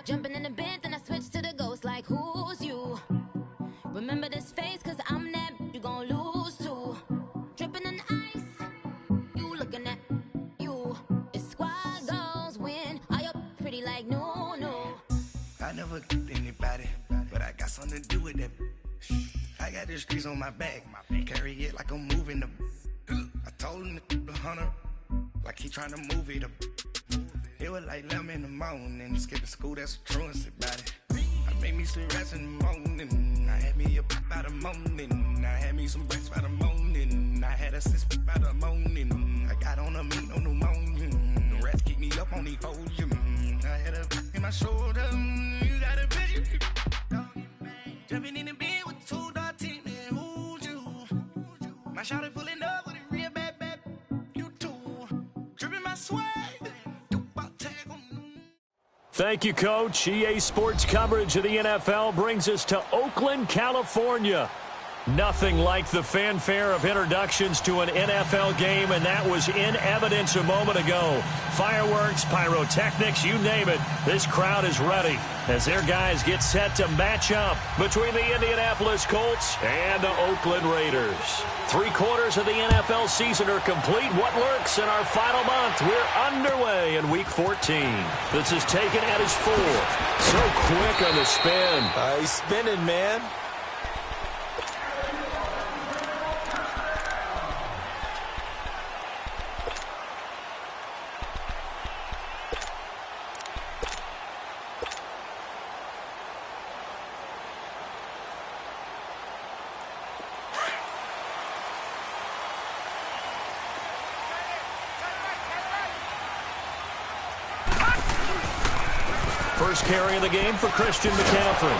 Jumping in the bed, then I switch to the ghost like, who's you? Remember this face, cause I'm that you gon' lose too. Dripping in ice, you looking at you. It's squad goals win, are you pretty like no, no? I never anybody, but I got something to do with that. I got the streets on my back, carry it like I'm moving the. I told him the hunter, like he trying to move it up. It was like 11 in the morning, skipping school, that's a truancy about it. I made me some rest in the morning, I had me a pop by the morning, I had me some breaks by the morning, I had a sis by the morning, I got on a meat on the morning, the rats keep me up on the podium, I had a in my shoulder, you got a vision, jumping in the bed with 2 dark teeth, man, who's you? My shawty pulling up with a real bad, you too, dripping my swag. Thank you, Coach. EA Sports coverage of the NFL brings us to Oakland, California. Nothing like the fanfare of introductions to an NFL game, and that was in evidence a moment ago. Fireworks, pyrotechnics, you name it. This crowd is ready as their guys get set to match up between the Indianapolis Colts and the Oakland Raiders. 3/4 of the NFL season are complete. What lurks in our final month? We're underway in Week 14. This is taken at his 4. So quick on the spin. He's spinning, man. First carry of the game for Christian McCaffrey.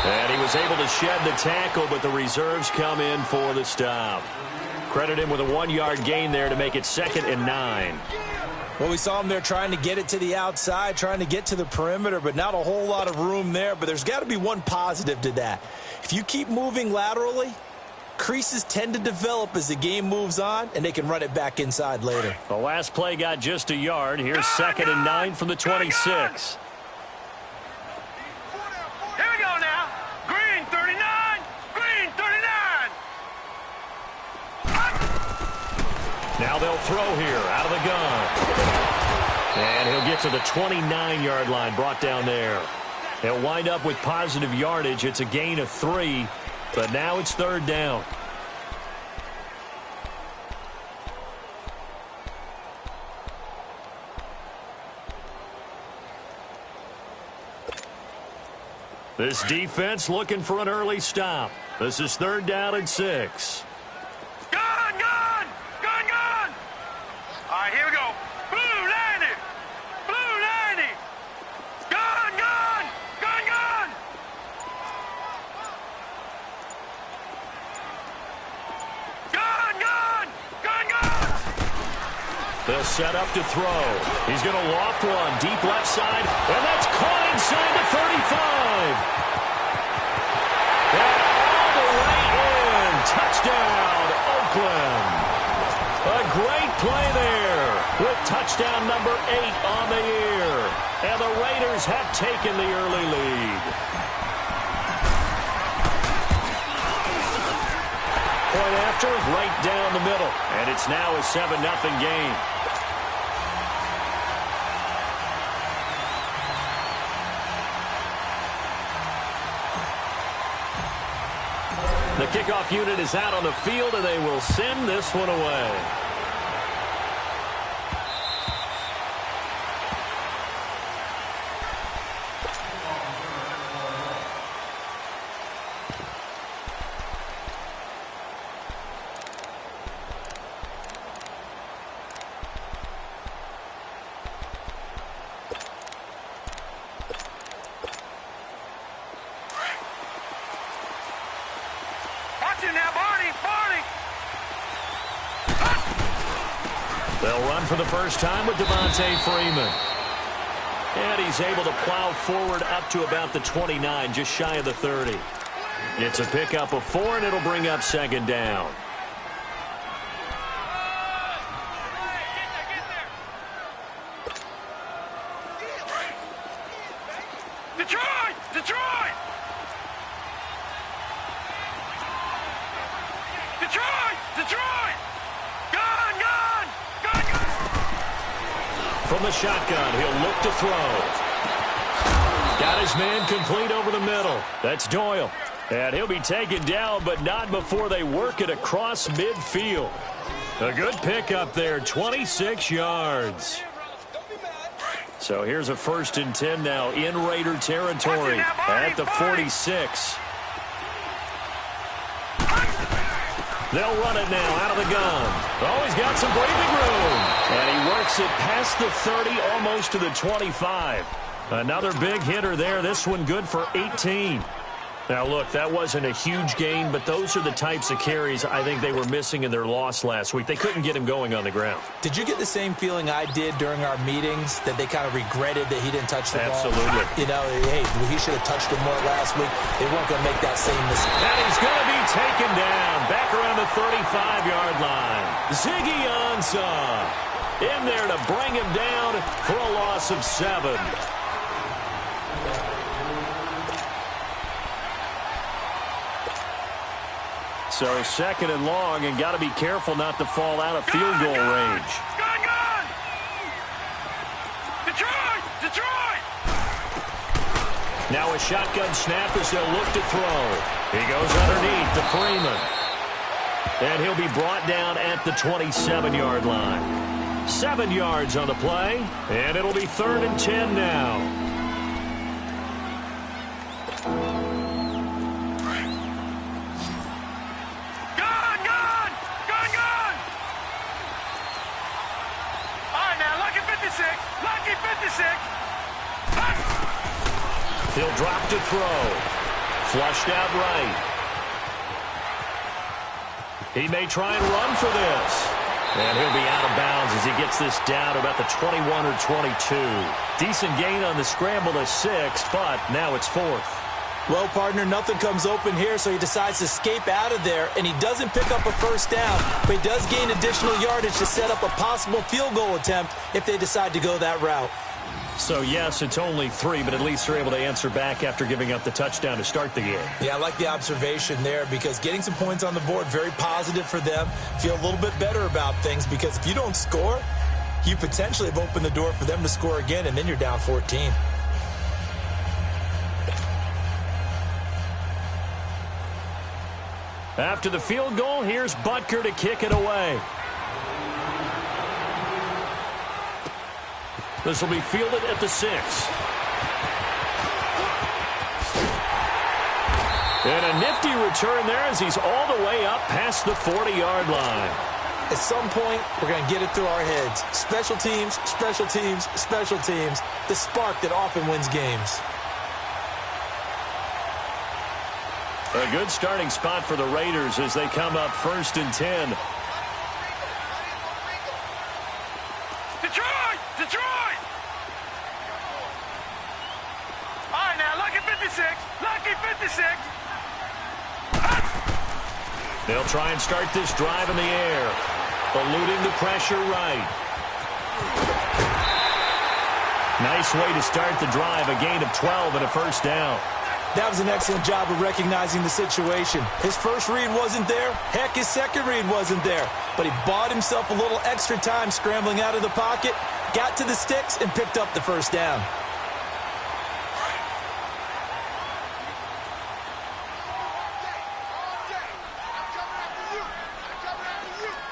And he was able to shed the tackle, but the reserves come in for the stop. Credit him with a 1-yard gain there to make it 2nd and 9. Well, we saw him there trying to get it to the outside, trying to get to the perimeter, but not a whole lot of room there. But there's got to be one positive to that. If you keep moving laterally, creases tend to develop as the game moves on, and they can run it back inside later. The last play got just a yard. Here's 2nd and 9 from the 26. Now they'll throw here out of the gun. And he'll get to the 29-yard line, brought down there. They'll wind up with positive yardage. It's a gain of 3, but now it's 3rd down. This defense looking for an early stop. This is 3rd down and 6. All right, here we go. Blue 90. Blue 90. Gun. They'll set up to throw. He's going to loft one deep left side, and that's caught inside the 35. And all the way in. Touchdown, Oakland. A great play there with touchdown number 8 on the year. And the Raiders have taken the early lead. Point after, right down the middle. And it's now a 7-0 game. The kickoff unit is out on the field, and they will send this one away. They'll run for the first time with Devontae Freeman. And he's able to plow forward up to about the 29, just shy of the 30. It's a pickup of 4, and it'll bring up second down. Detroit! Detroit! Detroit! Detroit! Gun! Gun! Gun! Gun! From the shotgun, he'll look to throw. Got his man complete over the middle. That's Doyle. And he'll be taken down, but not before they work it across midfield. A good pickup there, 26 yards. So here's a 1st and 10 now in Raider territory at the 46. They'll run it now out of the gun. Oh, he's got some breathing room. And he works it past the 30, almost to the 25. Another big hitter there. This one good for 18. Now, look, that wasn't a huge gain, but those are the types of carries I think they were missing in their loss last week. They couldn't get him going on the ground. Did you get the same feeling I did during our meetings, that they kind of regretted that he didn't touch the ball? Absolutely. You know, hey, he should have touched it more last week. They weren't going to make that same mistake. And he's going to be taken down back around the 35-yard line. Ziggy Ansah in there to bring him down for a loss of 7. So 2nd and long, and got to be careful not to fall out of field goal range. Gun! Gun! Detroit! Detroit! Now a shotgun snap as they'll look to throw. He goes underneath to Freeman. And he'll be brought down at the 27-yard line. 7 yards on the play, and it'll be 3rd and 10 now. He'll drop to throw. Flushed out right. He may try and run for this. And he'll be out of bounds as he gets this down about the 21 or 22. Decent gain on the scramble to 6, but now it's 4th. Well, partner, nothing comes open here, so he decides to escape out of there, and he doesn't pick up a 1st down, but he does gain additional yardage to set up a possible field goal attempt if they decide to go that route. So, yes, it's only 3, but at least they're able to answer back after giving up the touchdown to start the game. Yeah, I like the observation there, because getting some points on the board, very positive for them. Feel a little bit better about things, because if you don't score, you potentially have opened the door for them to score again, and then you're down 14. After the field goal, here's Butker to kick it away. This will be fielded at the 6. And a nifty return there as he's all the way up past the 40-yard line. At some point, we're going to get it through our heads. Special teams, special teams, special teams. The spark that often wins games. A good starting spot for the Raiders as they come up 1st and 10. Detroit! Detroit! All right, now, lucky 56. Lucky 56. They'll try and start this drive in the air. Eluding the pressure right. Nice way to start the drive. A gain of 12 and a 1st down. That was an excellent job of recognizing the situation. His first read wasn't there. Heck, his second read wasn't there. But he bought himself a little extra time scrambling out of the pocket, got to the sticks, and picked up the 1st down.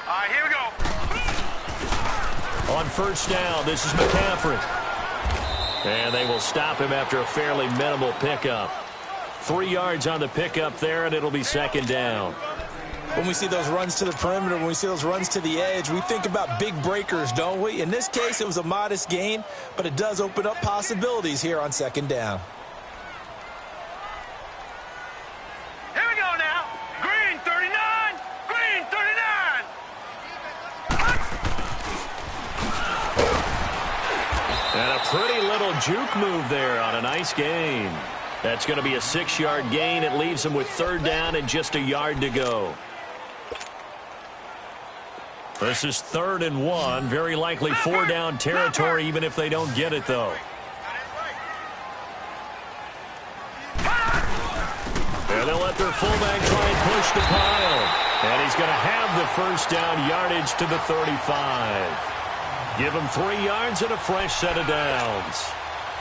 All right, here we go. On 1st down, this is McCaffrey. And they will stop him after a fairly minimal pickup. 3 yards on the pickup there, and it'll be 2nd down. When we see those runs to the perimeter, when we see those runs to the edge, we think about big breakers, don't we? In this case, it was a modest gain, but it does open up possibilities here on 2nd down. Here we go now. Green 39. Green 39. And a pretty little juke move there on a nice gain. That's going to be a 6-yard gain. It leaves them with 3rd down and just a yard to go. This is 3rd and 1. Very likely 4-down territory, even if they don't get it, though. And they'll let their fullback try and push the pile. And he's going to have the 1st down yardage to the 35. Give him 3 yards and a fresh set of downs.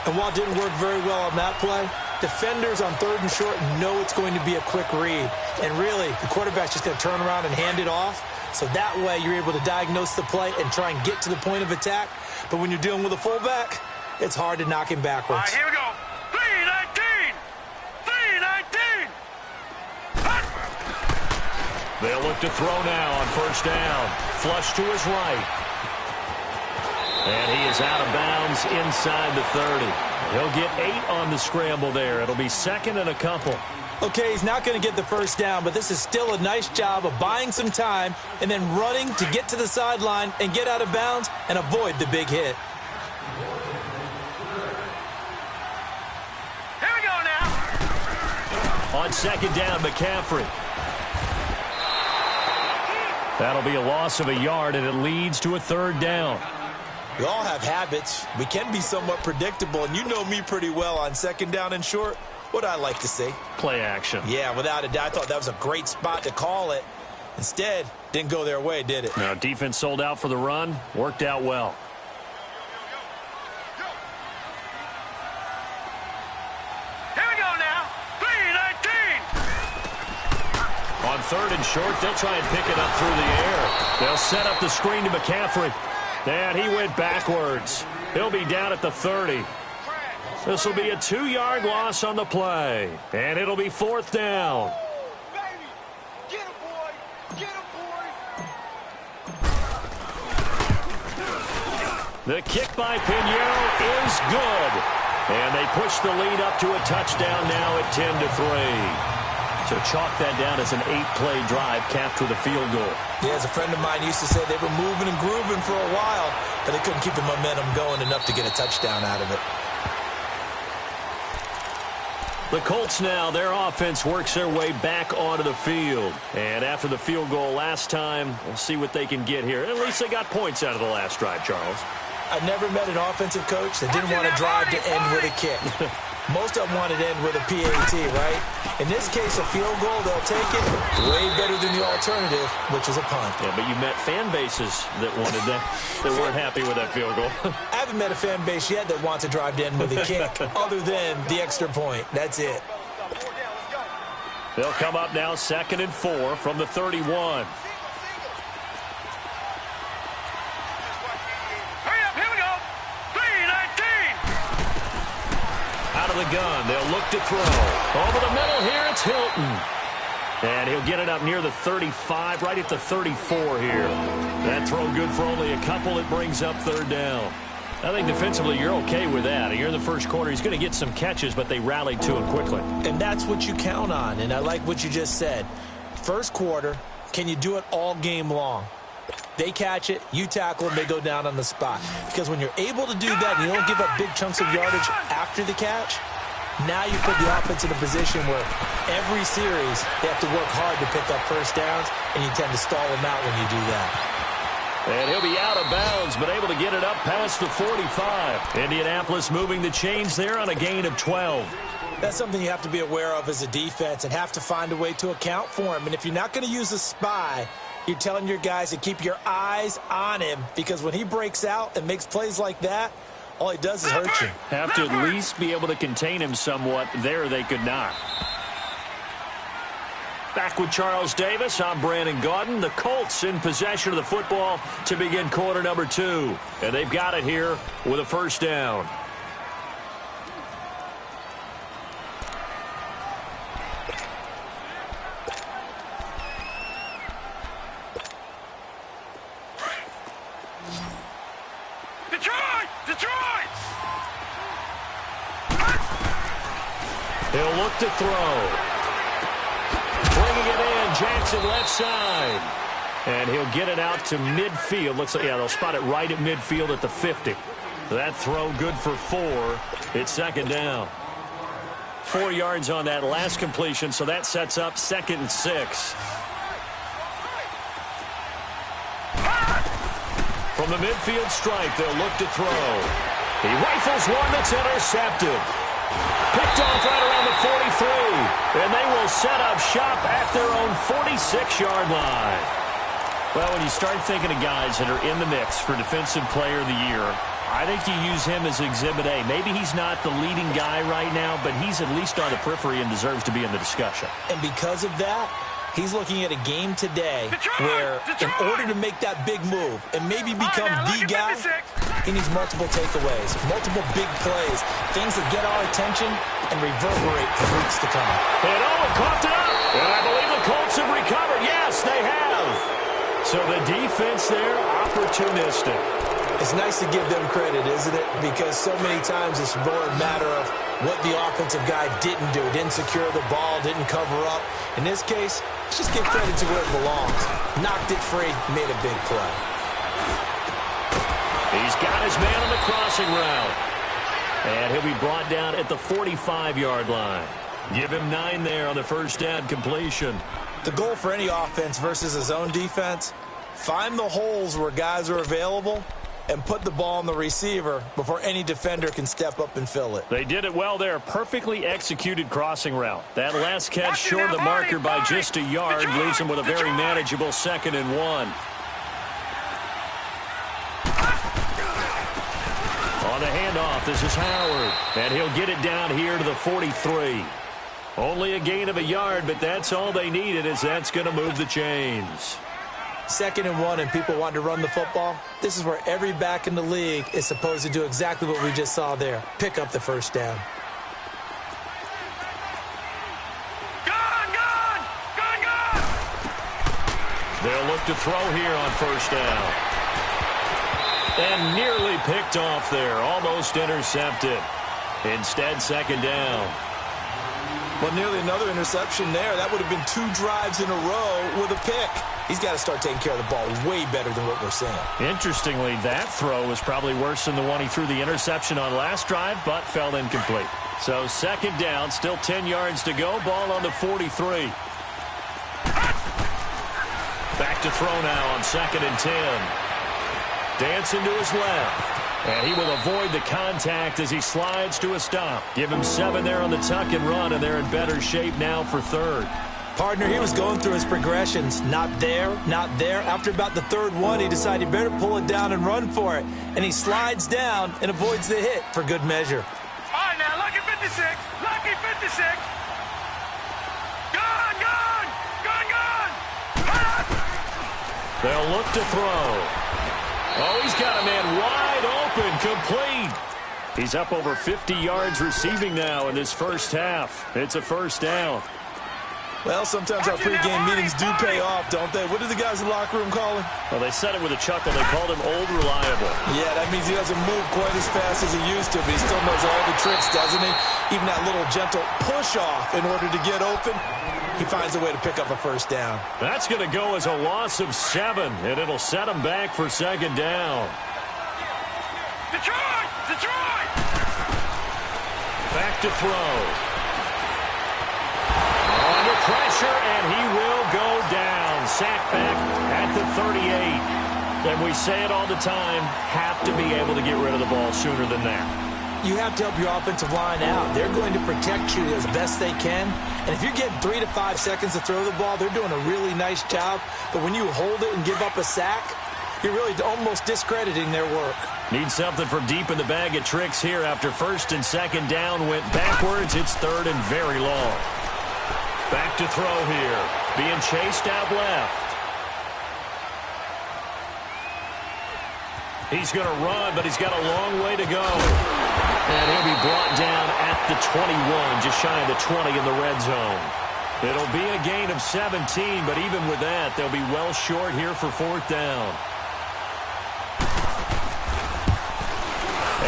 And while it didn't work very well on that play, defenders on 3rd and short know it's going to be a quick read. And really, the quarterback's just going to turn around and hand it off. So that way you're able to diagnose the play and try and get to the point of attack. But when you're dealing with a fullback, it's hard to knock him backwards. All right, here we go. 3-19. 3-19. They'll look to throw now on 1st down. Flush to his right. And he is out of bounds inside the 30. He'll get 8 on the scramble there. It'll be 2nd and a couple. Okay, he's not going to get the 1st down, but this is still a nice job of buying some time and then running to get to the sideline and get out of bounds and avoid the big hit. Here we go now. On 2nd down, McCaffrey. That'll be a loss of a yard, and it leads to a 3rd down. We all have habits. We can be somewhat predictable, and you know me pretty well on 2nd down and short. What I like to see. Play action. Yeah, without a doubt. I thought that was a great spot to call it. Instead, didn't go their way, did it? Now, defense sold out for the run. Worked out well. Here we go now. 3-19. On 3rd and short, they'll try and pick it up through the air. They'll set up the screen to McCaffrey. And he went backwards. He'll be down at the 30. This will be a 2-yard loss on the play. And it'll be 4th down. Get him, boy. Get him, boy. The kick by Pinheiro is good. And they push the lead up to a touchdown now at 10-3. So chalk that down as an 8-play drive capped with a field goal. Yeah, as a friend of mine used to say, they were moving and grooving for a while, but they couldn't keep the momentum going enough to get a touchdown out of it. The Colts now, their offense works their way back onto the field. And after the field goal last time, we'll see what they can get here. At least they got points out of the last drive, Charles. I've never met an offensive coach that didn't want to drive to end with a kick. Most of them wanted to end with a PAT, right? In this case, a field goal, they'll take it. Way better than the alternative, which is a punt. Yeah, but you met fan bases that wanted that, that weren't happy with that field goal. I haven't met a fan base yet that wants to drive to end with a kick, other than the extra point. That's it. They'll come up now 2nd and 4 from the 31. The gun. They'll look to throw. Over the middle here, it's Hilton. And he'll get it up near the 35, right at the 34 here. That throw good for only a couple. It brings up 3rd down. I think defensively you're okay with that. Here in the first quarter, he's going to get some catches, but they rallied to him quickly. And that's what you count on, and I like what you just said. First quarter, can you do it all game long? They catch it, you tackle them, they go down on the spot. Because when you're able to do that and you don't give up big chunks of yardage after the catch, now you put the offense in a position where every series they have to work hard to pick up 1st downs, and you tend to stall them out when you do that. And he'll be out of bounds, but able to get it up past the 45. Indianapolis moving the chains there on a gain of 12. That's something you have to be aware of as a defense and have to find a way to account for him. And if you're not going to use a spy, you're telling your guys to keep your eyes on him, because when he breaks out and makes plays like that, all he does is hurt you. Have to at least be able to contain him somewhat. There they could not. Back with Charles Davis, I'm Brandon Gaudin. The Colts in possession of the football to begin quarter number 2. And they've got it here with a 1st down. He'll look to throw. Bringing it in, Jackson left side. And he'll get it out to midfield. Looks like, yeah, they'll spot it right at midfield at the 50. That throw good for 4. It's 2nd down. 4 yards on that last completion, so that sets up 2nd and 6. From the midfield stripe, they'll look to throw. He rifles one that's intercepted. Picked off right around the 43. And they will set up shop at their own 46-yard line. Well, when you start thinking of guys that are in the mix for Defensive Player of the Year, I think you use him as Exhibit A. Maybe he's not the leading guy right now, but he's at least on the periphery and deserves to be in the discussion. And because of that, he's looking at a game today where in order to make that big move and maybe become the guy, he needs multiple takeaways, multiple big plays, things that get our attention and reverberate for weeks to come. And Owen coughed it up. And I believe the Colts have recovered. Yes, they have. So the defense there, opportunistic. It's nice to give them credit, isn't it? Because so many times it's more a matter of what the offensive guy didn't do. Didn't secure the ball, didn't cover up. In this case, let's just give credit to where it belongs. Knocked it free, made a big play. He's got his man on the crossing route. And he'll be brought down at the 45-yard line. Give him 9 there on the first down completion. The goal for any offense versus his own defense, find the holes where guys are available and put the ball on the receiver before any defender can step up and fill it. They did it well there. Perfectly executed crossing route. That last catch short of the marker by just a yard leaves him with a very manageable 2nd and 1. On the handoff, this is Howard. And he'll get it down here to the 43. Only a gain of a yard, but that's all they needed, as that's going to move the chains. 2nd and 1 and people want to run the football. This is where every back in the league is supposed to do exactly what we just saw there. Pick up the first down. Gone! They'll look to throw here on first down. And nearly picked off there. Almost intercepted. Instead, 2nd down. Well, nearly another interception there. That would have been 2 drives in a row with a pick. He's got to start taking care of the ball way better than what we're seeing. Interestingly, that throw was probably worse than the one he threw the interception on last drive, but fell incomplete. So 2nd down, still 10 yards to go. Ball on the 43. Back to throw now on 2nd and 10. Dancing to his left. And he will avoid the contact as he slides to a stop. Give him 7 there on the tuck and run, and they're in better shape now for 3rd. Partner, he was going through his progressions. Not there, not there. After about the 3rd one, he decided he better pull it down and run for it. And he slides down and avoids the hit for good measure. All right, now, lucky 56. Lucky 56. Gone! They'll look to throw. Oh, he's got a man wide open, complete. He's up over 50 yards receiving now in this first half. It's a first down. Well, sometimes our pregame meetings do pay off, don't they? What do the guys in the locker room call him? Well, they said it with a chuckle. They called him Old Reliable. Yeah, that means he doesn't move quite as fast as he used to, but he still knows all the tricks, doesn't he? Even that little gentle push-off in order to get open, he finds a way to pick up a first down. That's going to go as a loss of 7, and it'll set him back for 2nd down. Detroit! Back to throw. Under pressure, and he will go down. Sacked back at the 38. And we say it all the time, have to be able to get rid of the ball sooner than that. You have to help your offensive line out. They're going to protect you as best they can. And if you're getting 3 to 5 seconds to throw the ball, they're doing a really nice job. But when you hold it and give up a sack, you're really almost discrediting their work. Need something from deep in the bag of tricks here after 1st and 2nd down went backwards. It's 3rd and very long. Back to throw here. Being chased out left. He's going to run, but he's got a long way to go. And he'll be brought down at the 21, just shy of the 20 in the red zone. It'll be a gain of 17, but even with that, they'll be well short here for 4th down.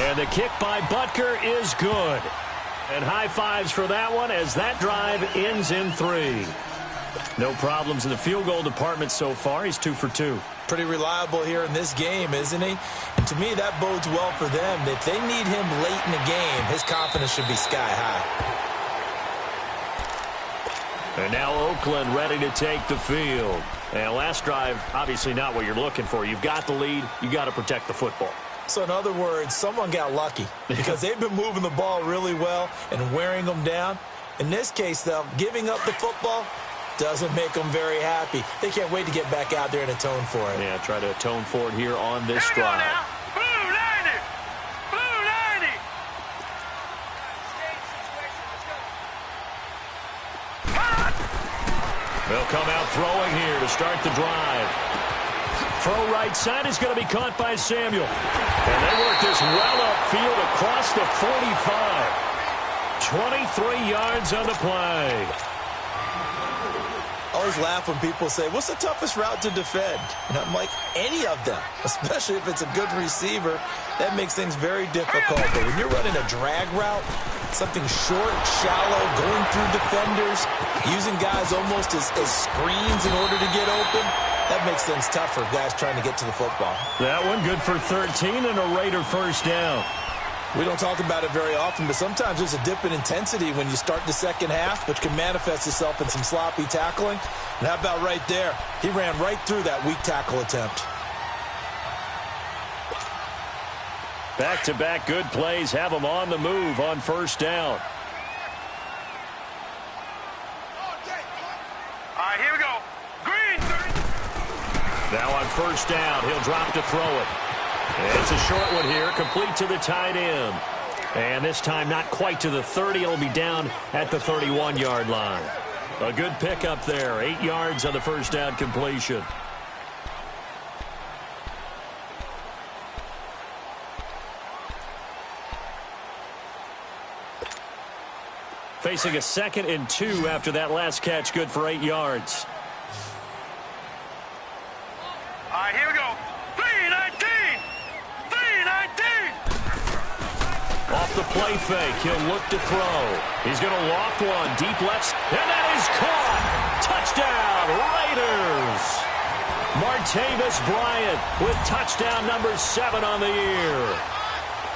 And the kick by Butker is good. And high fives for that one as that drive ends in 3. No problems in the field goal department so far. He's 2 for 2. Pretty reliable here in this game, isn't he? And to me, that bodes well for them. If they need him late in the game, his confidence should be sky high. And now Oakland ready to take the field. And last drive, obviously not what you're looking for. You've got the lead. You got to protect the football. So in other words, someone got lucky because they've been moving the ball really well and wearing them down. In this case, though, giving up the football doesn't make them very happy. They can't wait to get back out there and atone for it. Yeah, try to atone for it here on this drive. Blue 90! Blue 90! They'll come out throwing here to start the drive. Throw right side is going to be caught by Samuel. And they work this well upfield across the 45. 23 yards on the play. I always laugh when people say, what's the toughest route to defend? And I'm like, any of them, especially if it's a good receiver. That makes things very difficult. But when you're running a drag route, something short, shallow, going through defenders, using guys almost as screens in order to get open, that makes things tough for guys trying to get to the football. That one good for 13 and a Raider first down. We don't talk about it very often, but sometimes there's a dip in intensity when you start the second half, which can manifest itself in some sloppy tackling. And how about right there? He ran right through that weak tackle attempt. Back-to-back good plays have them on the move on first down. All right, here we go. Green 30. Now on first down, he'll drop to throw it. It's a short one here, complete to the tight end. And this time not quite to the 30. It'll be down at the 31-yard line. A good pickup there, 8 yards on the first down completion. Facing a 2nd and 2 after that last catch, good for 8 yards. All right, here we go. 319! 319! Off the play fake, he'll look to throw. He's going to loft one, deep left, and that is caught! Touchdown, Raiders! Martavis Bryant with touchdown number 7 on the year.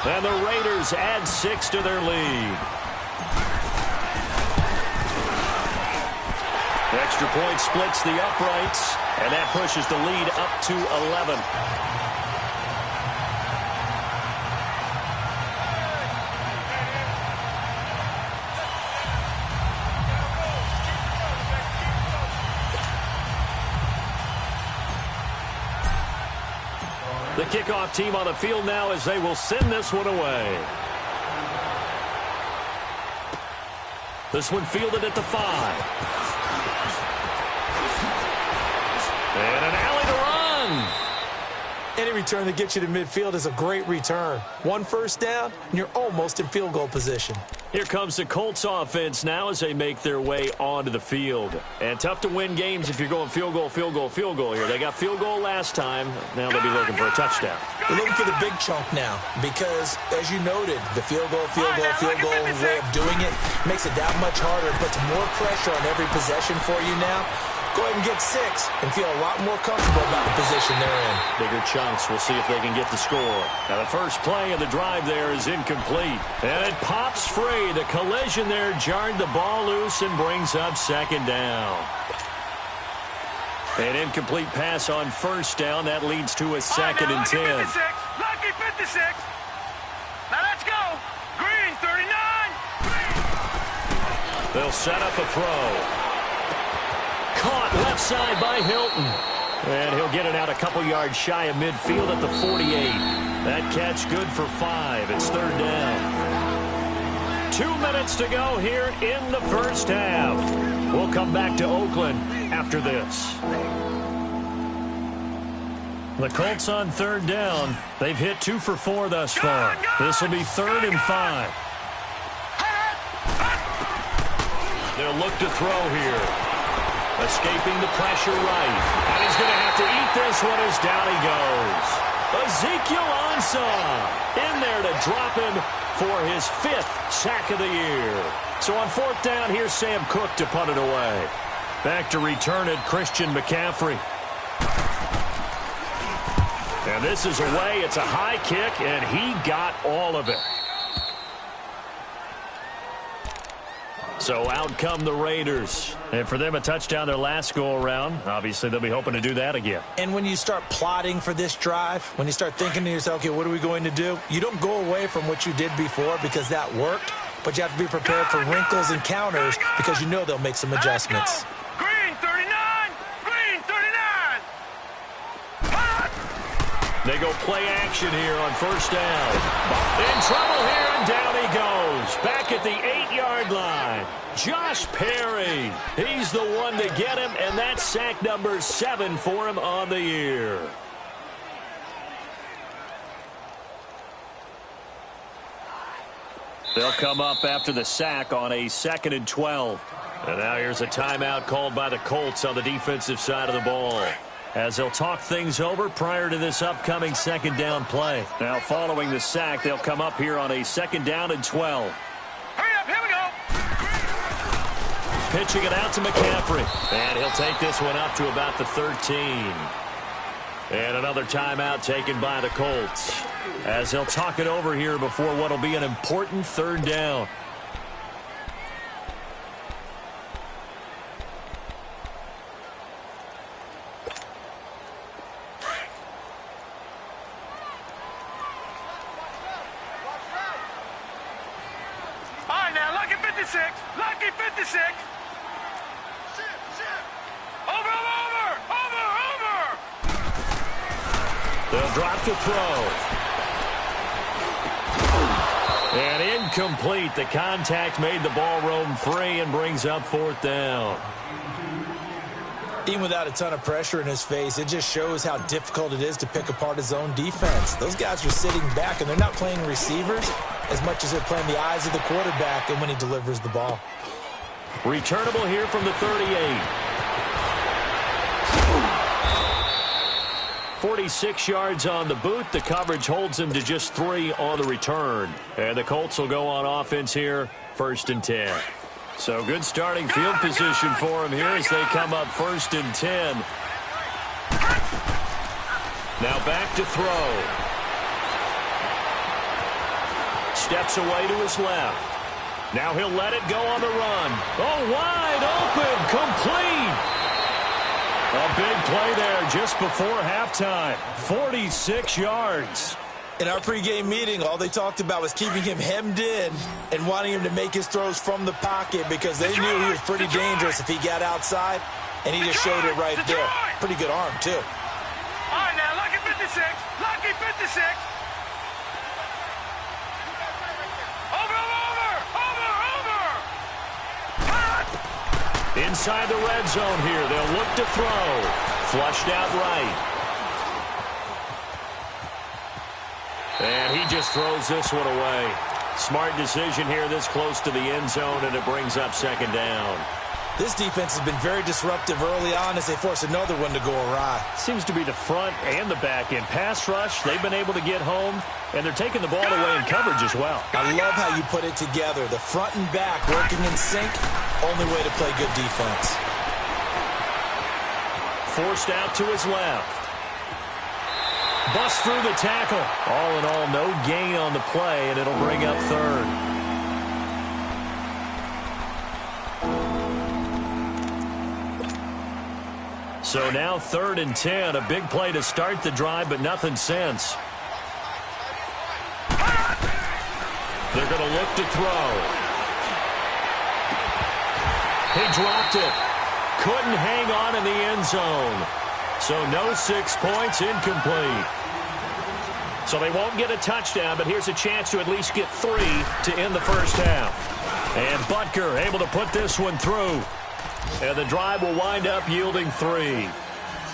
And the Raiders add 6 to their lead. Extra point splits the uprights, and that pushes the lead up to 11. The kickoff team on the field now as they will send this one away. This one fielded at the 5. And an alley to run. Any return that gets you to midfield is a great return. 1 first down, and you're almost in field goal position. Here comes the Colts offense now as they make their way onto the field. And tough to win games if you're going field goal, field goal, field goal here. They got field goal last time. Now they'll be looking for a touchdown. They're looking for the big chunk now because, as you noted, the field goal way of doing it makes it that much harder. It puts more pressure on every possession for you now. Go ahead and get 6 and feel a lot more comfortable about the position they're in. Bigger chunks. We'll see if they can get the score. Now the first play of the drive there is incomplete. And it pops free. The collision there jarred the ball loose and brings up 2nd down. An incomplete pass on first down. That leads to a 2nd and 10. Lucky 56. Now let's go. Green 39. They'll set up a throw. Caught left side by Hilton. And he'll get it out a couple yards shy of midfield at the 48. That catch good for 5. It's 3rd down. 2 minutes to go here in the first half. We'll come back to Oakland after this. The Colts on 3rd down. They've hit 2 for 4 thus far. This will be 3rd and 5. They'll look to throw here. Escaping the pressure right. And he's going to have to eat this one as down he goes. Ezekiel Ansah in there to drop him for his 5th sack of the year. So on 4th down, here's Sam Cook to punt it away. Back to return it, Christian McCaffrey. And this is away. It's a high kick, and he got all of it. So out come the Raiders. And for them, a touchdown their last go-around. Obviously, they'll be hoping to do that again. And when you start plotting for this drive, when you start thinking to yourself, okay, what are we going to do? You don't go away from what you did before because that worked, but you have to be prepared for wrinkles and counters because you know they'll make some adjustments. Green 39! Green 39! They go play action here on first down. In trouble here, and down he goes. Back at the 8-yard line. Josh Perry. He's the one to get him, and that's sack number 7 for him on the year. They'll come up after the sack on a 2nd and 12. And now here's a timeout called by the Colts on the defensive side of the ball, as they'll talk things over prior to this upcoming 2nd down play. Now following the sack, they'll come up here on a 2nd down and 12. Hurry up, here we go! Pitching it out to McCaffrey. And he'll take this one up to about the 13. And another timeout taken by the Colts, as they'll talk it over here before what will be an important 3rd down. All right, now, lucky 56. Lucky 56. Over! They'll drop to throw. And incomplete. The contact made the ball roam free and brings up 4th down. Even without a ton of pressure in his face, it just shows how difficult it is to pick apart his own defense. Those guys are sitting back, and they're not playing receivers as much as they're playing the eyes of the quarterback and when he delivers the ball. Returnable here from the 38. 46 yards on the boot. The coverage holds him to just 3 on the return. And the Colts will go on offense here, 1st and 10. So good starting field position for him here as they come up 1st and 10. Now back to throw. Steps away to his left. Now he'll let it go on the run. Oh, wide open, complete. A big play there just before halftime. 46 yards. In our pregame meeting, all they talked about was keeping him hemmed in and wanting him to make his throws from the pocket because they knew he was pretty dangerous if he got outside, and he just showed it right there. Pretty good arm, too. All right, now, lucky 56. Lucky 56. Inside the red zone here. They'll look to throw. Flushed out right. And he just throws this one away. Smart decision here this close to the end zone, and it brings up 2nd down. This defense has been very disruptive early on as they force another one to go awry. Seems to be the front and the back end. Pass rush, they've been able to get home, and they're taking the ball away in coverage as well. I love how you put it together. The front and back working in sync, only way to play good defense. Forced out to his left. Bust through the tackle. All in all, no gain on the play, and it'll bring up 3rd. So now 3rd and 10. A big play to start the drive, but nothing since. They're going to look to throw. He dropped it. Couldn't hang on in the end zone. So no 6 points, incomplete. So they won't get a touchdown, but here's a chance to at least get 3 to end the first half. And Butker able to put this one through. And the drive will wind up yielding 3.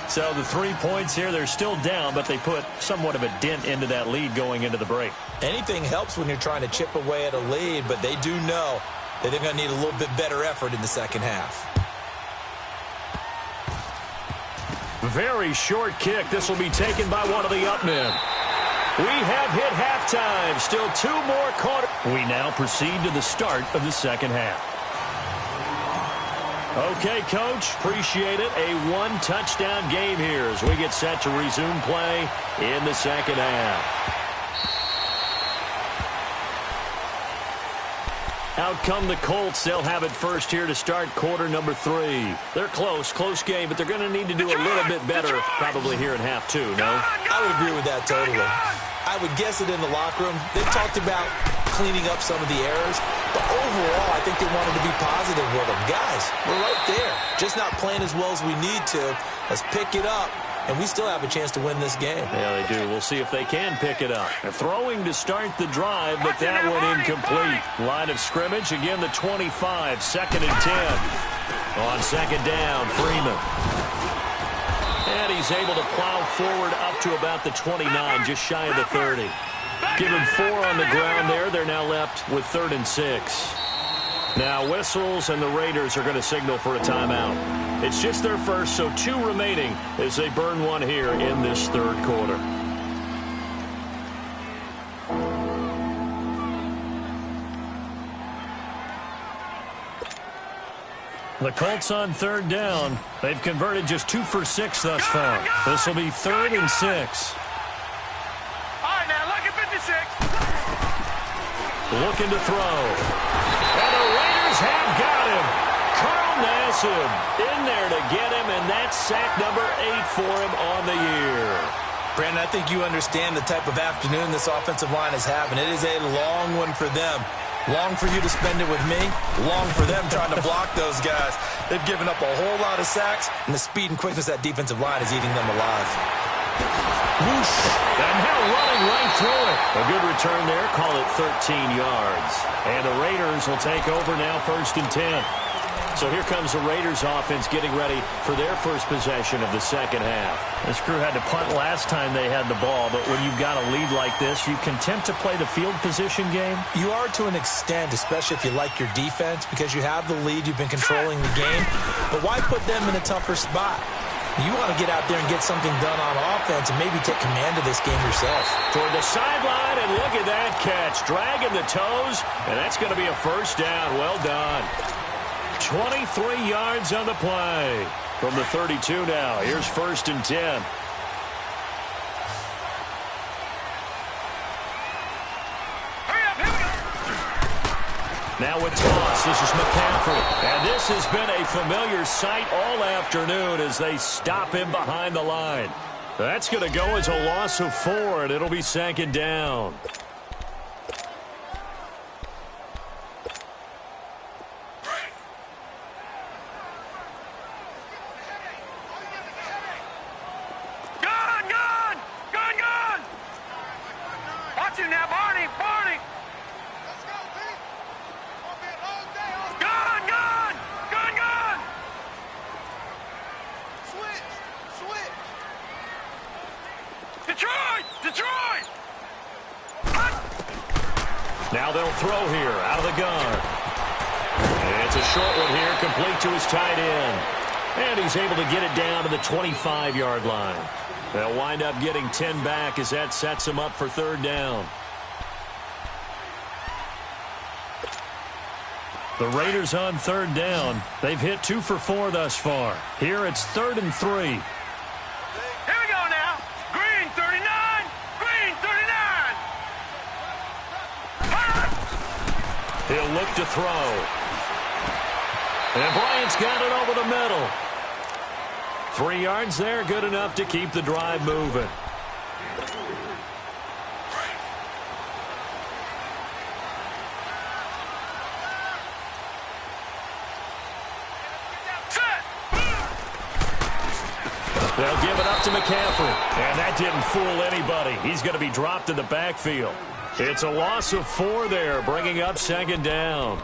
So the 3 points here, they're still down, but they put somewhat of a dent into that lead going into the break. Anything helps when you're trying to chip away at a lead, but they do know that they're going to need a little bit better effort in the second half. Very short kick. This will be taken by one of the up men. We have hit halftime. Still 2 more quarters. We now proceed to the start of the second half. Okay, Coach, appreciate it. A 1-touchdown game here as we get set to resume play in the second half. Out come the Colts. They'll have it first here to start quarter number 3. They're close game, but they're going to need to do a little bit better probably here in half 2, no? I would agree with that totally. I would guess it in the locker room. They've talked about cleaning up some of the errors, but overall, I think they wanted to be positive with them. Guys, we're right there. Just not playing as well as we need to. Let's pick it up, and we still have a chance to win this game. Yeah, they do. We'll see if they can pick it up. They're throwing to start the drive, but that one incomplete. Line of scrimmage, again the 25, 2nd and 10. On 2nd down, Freeman. And he's able to plow forward up to about the 29, just shy of the 30. Give him 4 on the ground there. They're now left with 3rd and 6. Now whistles, and the Raiders are going to signal for a timeout. It's just their first, so 2 remaining as they burn one here in this 3rd quarter. The Colts on 3rd down. They've converted just 2 for 6 thus far. This will be 3rd and 6. All right, now, look at 56. Looking to throw. And the Raiders have got him. Carl Nassib in there to get him, and that's sack number 8 for him on the year. Brandon, I think you understand the type of afternoon this offensive line is having. It is a long one for them. Long for you to spend it with me. Long for them trying to block those guys. They've given up a whole lot of sacks, and the speed and quickness of that defensive line is eating them alive. Whoosh. And now running right through it. A good return there. Call it 13 yards. And the Raiders will take over now 1st and 10. So here comes the Raiders offense getting ready for their first possession of the 2nd half. This crew had to punt last time they had the ball, but when you've got a lead like this, you content to play the field position game? You are to an extent, especially if you like your defense, because you have the lead, you've been controlling the game. But why put them in a tougher spot? You want to get out there and get something done on offense and maybe take command of this game yourself. Toward the sideline, and look at that catch. Dragging the toes, and that's going to be a 1st down. Well done. 23 yards on the play. From the 32 now. Here's 1st and 10. Now with toss, this is McCaffrey. And this has been a familiar sight all afternoon as they stop him behind the line. That's going to go as a loss of 4, and it'll be 2nd down. Now they'll throw here out of the gun. And it's a short one here, complete to his tight end. And he's able to get it down to the 25-yard line. They'll wind up getting 10 back as that sets them up for 3rd down. The Raiders on 3rd down. They've hit 2 for 4 thus far. Here it's 3rd and 3. Here we go now. Green 39. Green 39. He'll look to throw. And Bryant's got it over the middle. 3 yards there, good enough to keep the drive moving. They'll give it up to McCaffrey. And that didn't fool anybody. He's going to be dropped in the backfield. It's a loss of 4 there, bringing up 2nd down.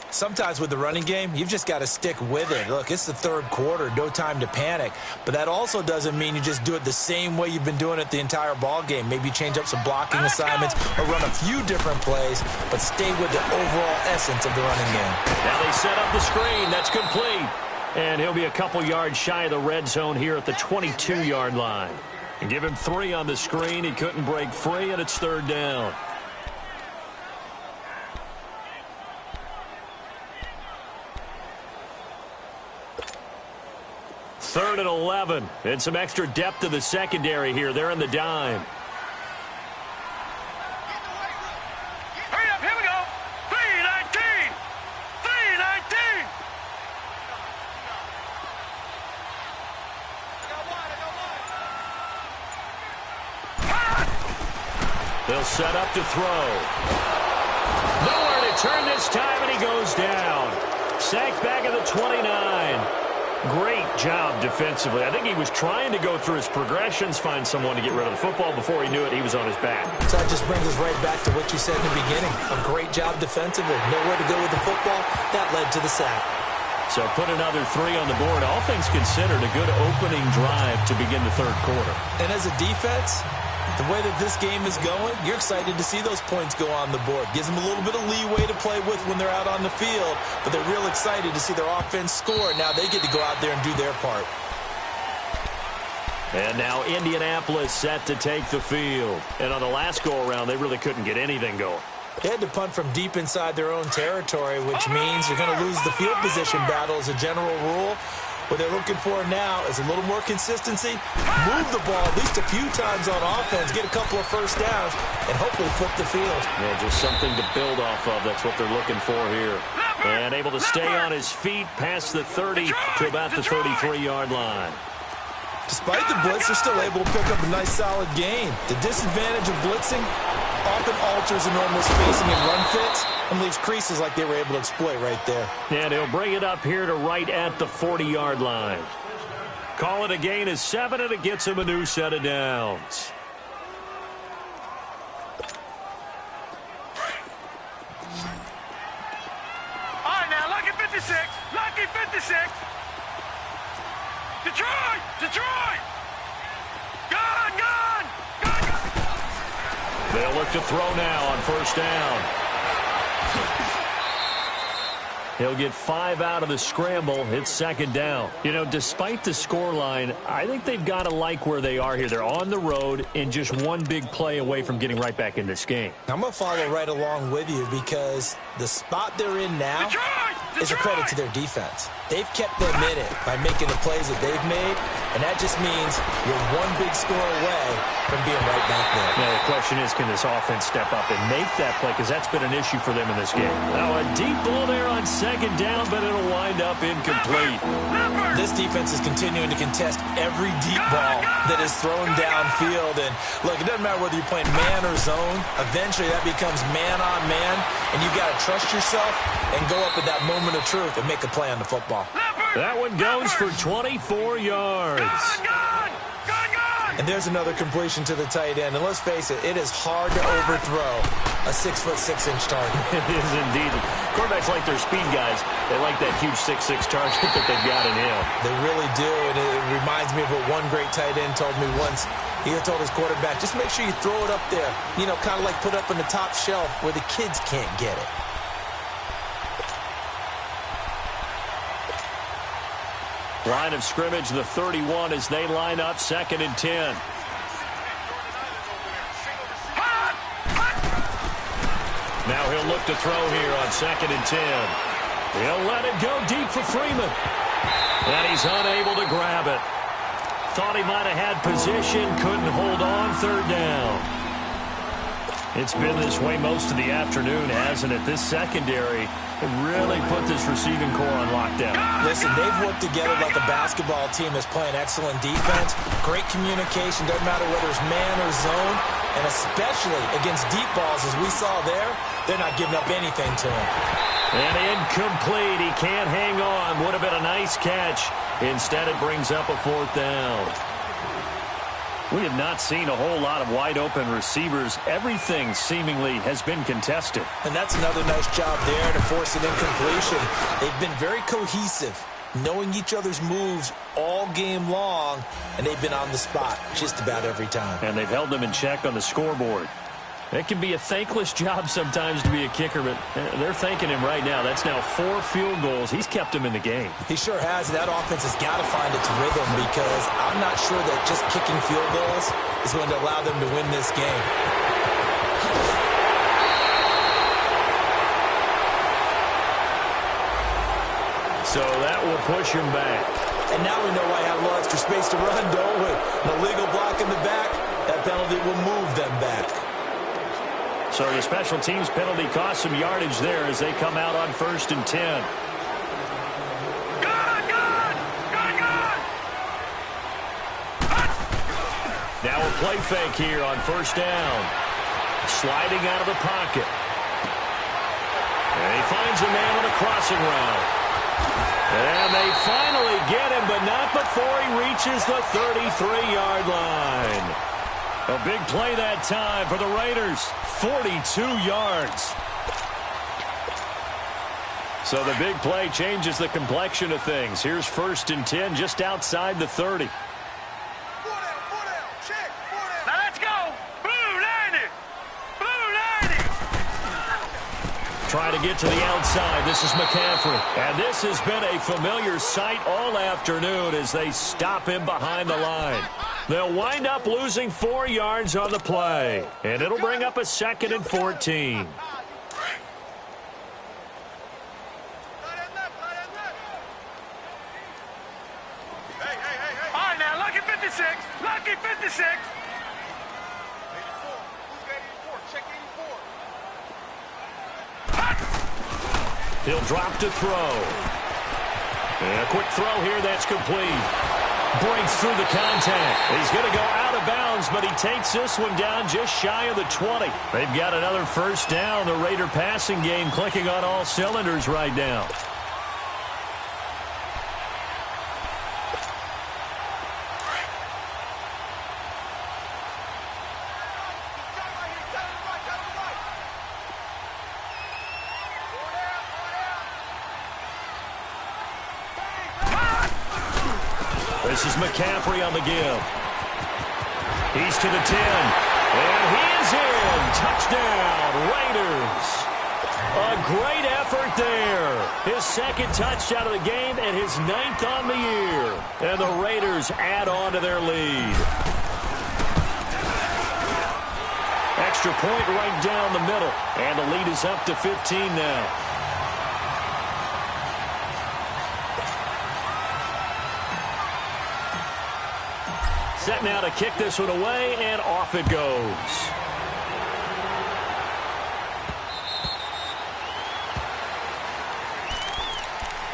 Sometimes with the running game, you've just got to stick with it. Look, it's the 3rd quarter, no time to panic. But that also doesn't mean you just do it the same way you've been doing it the entire ball game. Maybe change up some blocking assignments or run a few different plays, but stay with the overall essence of the running game. Now they set up the screen. That's complete. And he'll be a couple yards shy of the red zone here at the 22-yard line. And give him 3 on the screen. He couldn't break free, and it's 3rd down. Third and 11. And some extra depth to the secondary here. They're in the dime. Hurry up, here we go. 3:19. They'll set up to throw. Nowhere to turn this time, and he goes down. Sacked back at the 29. Great job defensively. I think he was trying to go through his progressions, find someone to get rid of the football. Before he knew it, he was on his back. So that just brings us right back to what you said in the beginning. A great job defensively. Nowhere to go with the football. That led to the sack. So put another 3 on the board. All things considered, a good opening drive to begin the third quarter. And as a defense, the way that this game is going, you're excited to see those points go on the board. Gives them a little bit of leeway to play with when they're out on the field, but they're real excited to see their offense score. Now they get to go out there and do their part. And now Indianapolis set to take the field. And on the last go-around, they really couldn't get anything going. They had to punt from deep inside their own territory, which means you're going to lose the field position battle as a general rule. What they're looking for now is a little more consistency, move the ball at least a few times on offense, get a couple of first downs, and hopefully flip the field. Yeah, just something to build off of. That's what they're looking for here. And able to stay on his feet past the 30 to about the 33-yard line. Despite the blitz, they're still able to pick up a nice, solid gain. The disadvantage of blitzing often alters the normal spacing and run fits and leaves creases like they were able to exploit right there. And he'll bring it up here to right at the 40-yard line. Call it a gain of 7, and it gets him a new set of downs. All right, now, lucky 56. Lucky 56. Detroit! Detroit! Gone! Gone! Gone! Gone! They'll look to throw now on first down. He'll get 5 out of the scramble. It's second down. You know, despite the scoreline, I think they've got to like where they are here. They're on the road and just one big play away from getting right back in this game. I'm going to follow right along with you because the spot they're in now is a credit to their defense. They've kept them in it by making the plays that they've made, and that just means you're one big score away from being right back there. Now, the question is, can this offense step up and make that play? Because that's been an issue for them in this game. Now, a deep ball there on second down, but it'll wind up incomplete. This defense is continuing to contest every deep ball that is thrown downfield. And, look, it doesn't matter whether you're playing man or zone. Eventually, that becomes man on man, and you've got to trust yourself and go up at that moment of truth and make a play on the football. That one goes for 24 yards. And there's another completion to the tight end. And let's face it, it is hard to overthrow a 6'6" target. It is indeed. Quarterbacks like their speed guys. They like that huge 6'6" target that they've got in him. They really do. And it reminds me of what one great tight end told me once. He had told his quarterback, just make sure you throw it up there. You know, kind of like put up on the top shelf where the kids can't get it. Line of scrimmage, the 31, as they line up, 2nd and 10. Now he'll look to throw here on 2nd and 10. He'll let it go deep for Freeman. And he's unable to grab it. Thought he might have had position, couldn't hold on, 3rd down. It's been this way most of the afternoon, hasn't it? This secondary really put this receiving core on lockdown. Listen, they've worked together like a basketball team that's playing excellent defense. Great communication, doesn't matter whether it's man or zone. And especially against deep balls, as we saw there, they're not giving up anything to him. And incomplete. He can't hang on. Would have been a nice catch. Instead, it brings up a 4th down. We have not seen a whole lot of wide-open receivers. Everything seemingly has been contested. And that's another nice job there to force an incompletion. They've been very cohesive, knowing each other's moves all game long, and they've been on the spot just about every time. And they've held them in check on the scoreboard. It can be a thankless job sometimes to be a kicker, but they're thanking him right now. That's now 4 field goals. He's kept them in the game. He sure has. That offense has got to find its rhythm because I'm not sure that just kicking field goals is going to allow them to win this game. So that will push him back. And now we know why I have a little extra space to run, don't we? An illegal block in the back, that penalty will move them back. So the special teams penalty cost some yardage there as they come out on 1st and 10. Now a play fake here on 1st down. sliding out of the pocket. And he finds a man on a crossing route. And they finally get him, but not before he reaches the 33-yard line. A big play that time for the Raiders. 42 yards. So the big play changes the complexion of things. Here's 1st and 10 just outside the 30. Trying to get to the outside. This is McCaffrey. And this has been a familiar sight all afternoon as they stop him behind the line. They'll wind up losing 4 yards on the play. And it'll bring up a 2nd and 14. All right, now, lucky 56. Lucky 56. 84. Who's got 84? Check 84. He'll drop to throw. And a quick throw here that's complete. Breaks through the contact. He's going to go out of bounds, but he takes this one down just shy of the 20. They've got another 1st down. The Raider passing game clicking on all cylinders right now. This is McCaffrey on the give. He's to the 10. And he is in. Touchdown, Raiders. A great effort there. His 2nd touchdown of the game and his 9th on the year. And the Raiders add on to their lead. Extra point right down the middle. And the lead is up to 15 now. Set now to kick this one away, and off it goes.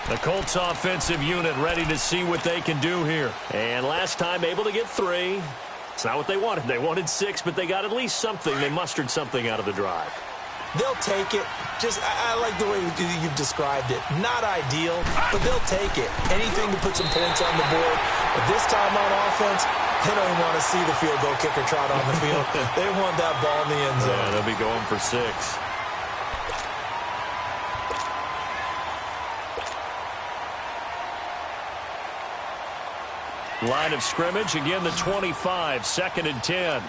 The Colts offensive unit ready to see what they can do here. And last time able to get 3. It's not what they wanted. They wanted 6, but they got at least something. They mustered something out of the drive. They'll take it. I like the way you've described it. Not ideal, but they'll take it. Anything to put some points on the board. But this time on offense, they don't want to see the field goal kicker trot on the field. They want that ball in the end zone. Yeah, they'll be going for 6. Line of scrimmage, again the 25, 2nd and 10.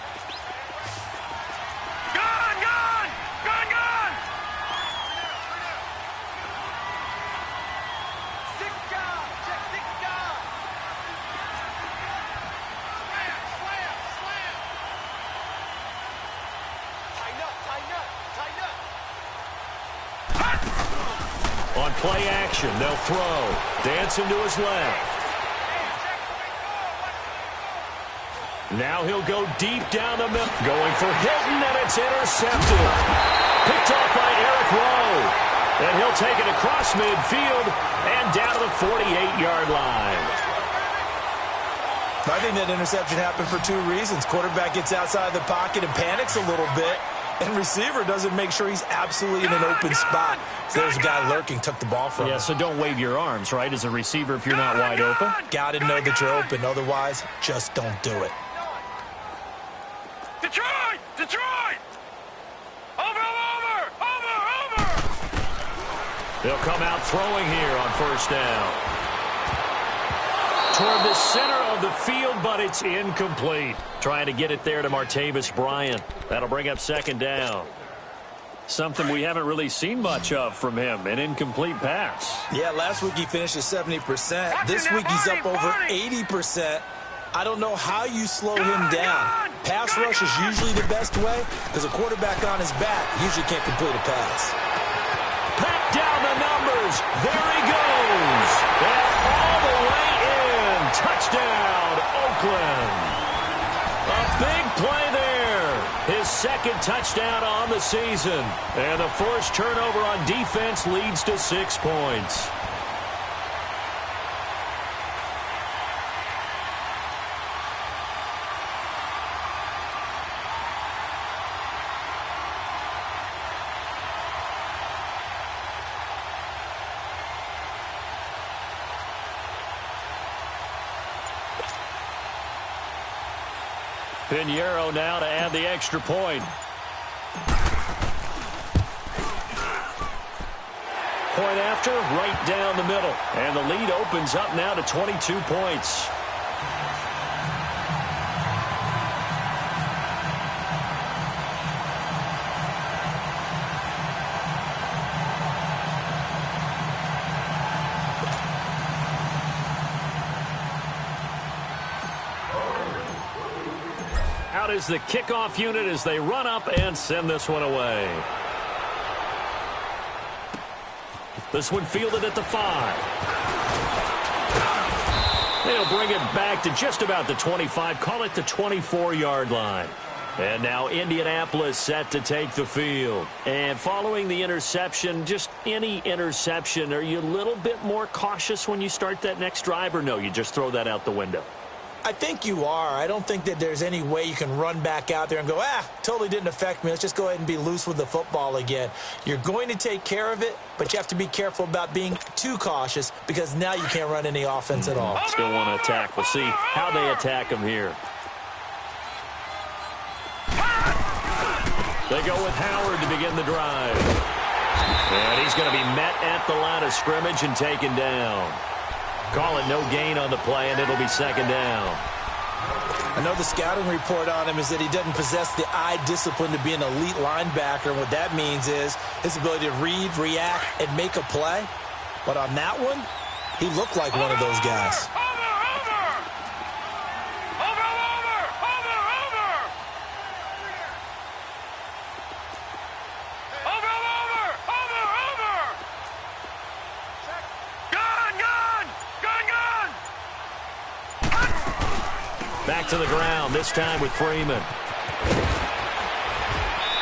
On play action, they'll throw. Dancing to his left. Now he'll go deep down the middle. Going for Hilton, and it's intercepted. Picked off by Eric Rowe. And he'll take it across midfield and down to the 48-yard line. I think that interception happened for 2 reasons. Quarterback gets outside the pocket and panics a little bit. And receiver doesn't make sure he's absolutely in an open spot. So there's a guy lurking, took the ball from him. Yeah, so don't wave your arms, right, as a receiver if you're not wide open. Got to know that you're open. Otherwise, just don't do it. Detroit! Detroit! Over! They'll come out throwing here on 1st down. Toward the center of the field, but it's incomplete. Trying to get it there to Martavis Bryant. That'll bring up 2nd down. Something we haven't really seen much of from him, an incomplete pass. Yeah, last week he finished at 70%. This week he's up over 80%. I don't know how you slow him down. Pass rush is usually the best way because a quarterback on his back usually can't complete a pass. Pack down the numbers. There he goes. And all the way in. Touchdown, Oakland. A big play there. His 2nd touchdown on the season. And the forced turnover on defense leads to 6 points. Pinheiro now to add the extra point. Point after, right down the middle. And the lead opens up now to 22 points. Out is the kickoff unit as they run up and send this one away. This one fielded at the 5. They'll bring it back to just about the 25, call it the 24-yard line. And now Indianapolis set to take the field. And following the interception, just any interception, are you a little bit more cautious when you start that next drive, or no, you just throw that out the window? I think you are. I don't think that there's any way you can run back out there and go, totally didn't affect me. Let's just go ahead and be loose with the football again. You're going to take care of it, but you have to be careful about being too cautious because now you can't run any offense at all. Still want to attack. We'll see how they attack him here. They go with Howard to begin the drive. And he's going to be met at the line of scrimmage and taken down. Call it no gain on the play, and it'll be second down. I know the scouting report on him is that he doesn't possess the eye discipline to be an elite linebacker. And what that means is his ability to read, react, and make a play. But on that one, he looked like one of those guys. Back to the ground, this time with Freeman.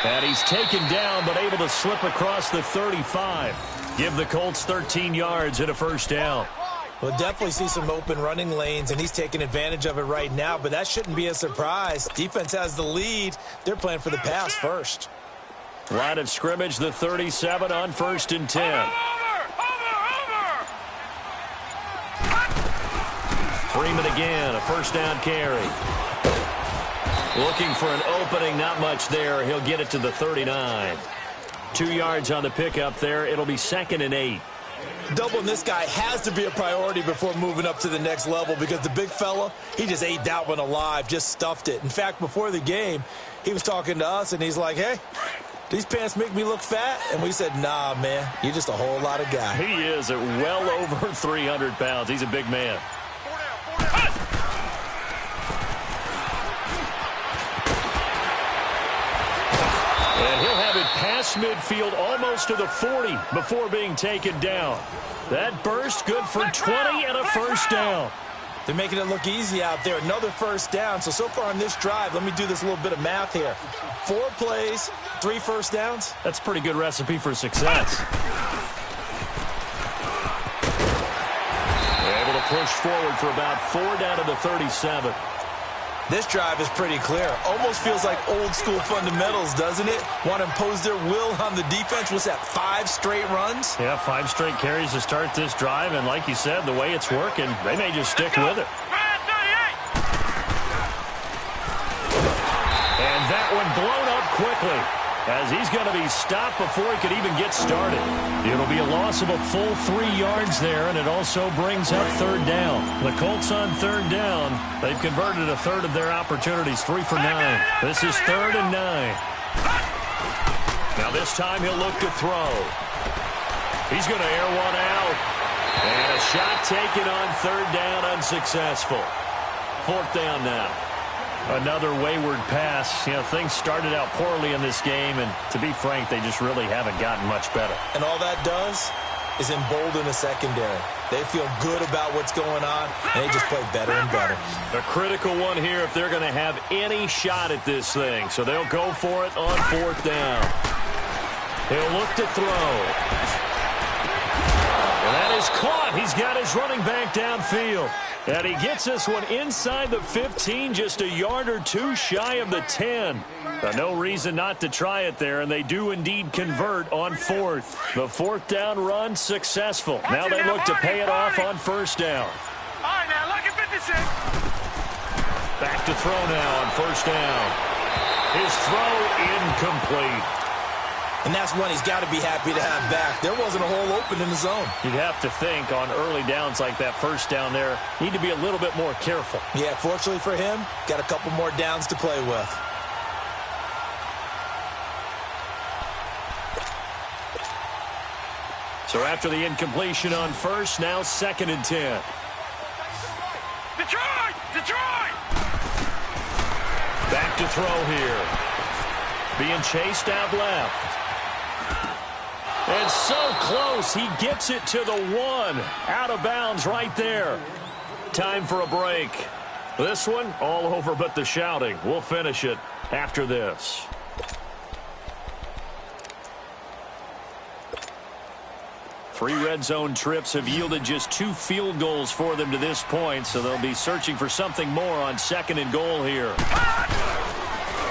And he's taken down, but able to slip across the 35. Give the Colts 13 yards and a first down. We'll definitely see some open running lanes, and he's taking advantage of it right now, but that shouldn't be a surprise. Defense has the lead. They're playing for the pass first. Line of scrimmage, the 37 on 1st and 10. Freeman again, a first down carry. Looking for an opening, not much there. He'll get it to the 39. 2 yards on the pickup there. It'll be 2nd and 8. Doubling this guy has to be a priority before moving up to the next level because the big fella, he just ate that one alive, just stuffed it. In fact, before the game, he was talking to us, and he's like, hey, these pants make me look fat? And we said, nah, man, you're just a whole lot of guy. He is at well over 300 pounds. He's a big man. And he'll have it past midfield almost to the 40 before being taken down. That burst good for 20 and a first down. They're making it look easy out there. Another first down. So far on this drive, let me do this little bit of math here. 4 plays, 3 first downs. That's a pretty good recipe for success. They're able to push forward for about 4 down to the 37. This drive is pretty clear. Almost feels like old school fundamentals, doesn't it? Want to impose their will on the defense. Was that 5 straight runs? Yeah, 5 straight carries to start this drive. And like you said, the way it's working, they may just stick with it. And that one blown up quickly as he's going to be stopped before he could even get started. It'll be a loss of a full 3 yards there, and it also brings up 3rd down. The Colts on 3rd down. They've converted a third of their opportunities, 3 for 9. This is 3rd and 9. Now this time he'll look to throw. He's going to air one out. And a shot taken on 3rd down, unsuccessful. 4th down now. Another wayward pass. You know, things started out poorly in this game, and to be frank, they just really haven't gotten much better. And all that does is embolden the secondary. They feel good about what's going on, and they just play better and better. A critical one here if they're going to have any shot at this thing. So they'll go for it on 4th down. He'll look to throw. And that is caught. He's got his running back downfield. And he gets this one inside the 15, just a yard or 2 shy of the 10. No reason not to try it there, and they do indeed convert on 4th. The 4th down run successful. Now they look to pay it off on 1st down. All right, now, look at 56. Back left to throw now on first down. His throw incomplete. And that's one he's got to be happy to have back. There wasn't a hole open in the zone. You'd have to think on early downs like that first down there, need to be a little bit more careful. Yeah, fortunately for him, got a couple more downs to play with. So after the incompletion on first, now 2nd and 10. Detroit! Detroit! Back to throw here. Being chased out left. And so close, he gets it to the 1. Out of bounds right there. Time for a break. This one, all over but the shouting. We'll finish it after this. Three red zone trips have yielded just 2 field goals for them to this point, so they'll be searching for something more on 2nd and goal here.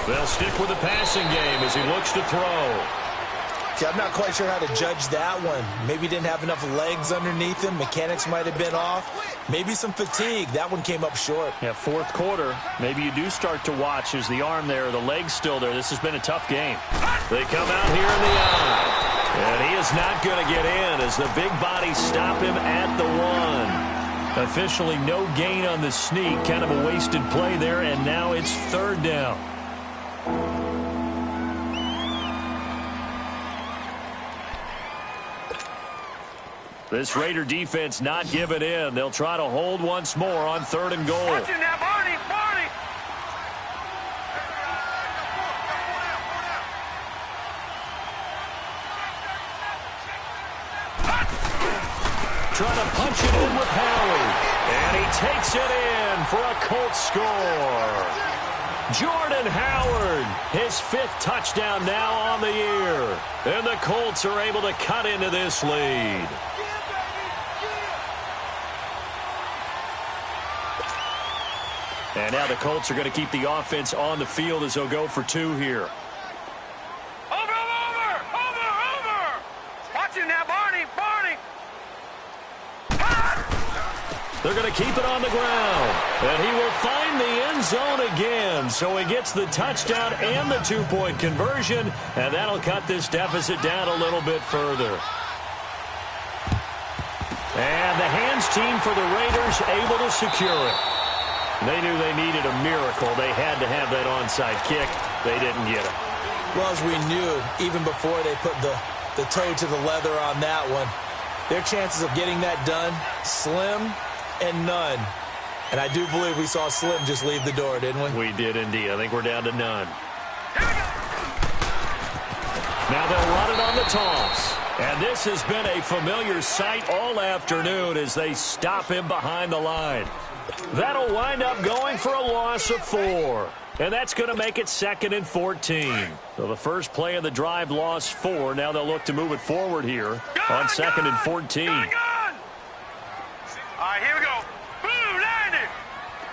They'll stick with the passing game as he looks to throw. See, I'm not quite sure how to judge that one. Maybe he didn't have enough legs underneath him. Mechanics might have been off. Maybe some fatigue. That one came up short. Yeah, 4th quarter. Maybe you do start to watch as the arm there, the leg's still there. This has been a tough game. They come out here in the eye. And he is not going to get in as the big bodies stop him at the 1. Officially no gain on the sneak. Kind of a wasted play there, and now it's 3rd down. This Raider defense not giving in. They'll try to hold once more on 3rd and goal. Watch it now, Barney! Barney! Trying to punch it in with Howard. And he takes it in for a Colts score. Jordan Howard, his 5th touchdown now on the year. And the Colts are able to cut into this lead. And now the Colts are going to keep the offense on the field as they'll go for 2 here. Over! Watch it now, Barney! Barney! They're going to keep it on the ground. And he will find the end zone again. So he gets the touchdown and the 2-point conversion. And that'll cut this deficit down a little bit further. And the hands team for the Raiders able to secure it. They knew they needed a miracle. They had to have that onside kick. They didn't get it. Well, as we knew, even before they put the toe to the leather on that one, their chances of getting that done, slim and none. And I do believe we saw Slim just leave the door, didn't we? We did indeed. I think we're down to none. Now they'll run it on the toss. And this has been a familiar sight all afternoon as they stop him behind the line. That'll wind up going for a loss of 4. And that's going to make it 2nd and 14. So the first play of the drive lost 4. Now they'll look to move it forward here on 2nd and 14. Gun! All right, here we go. Blue 90!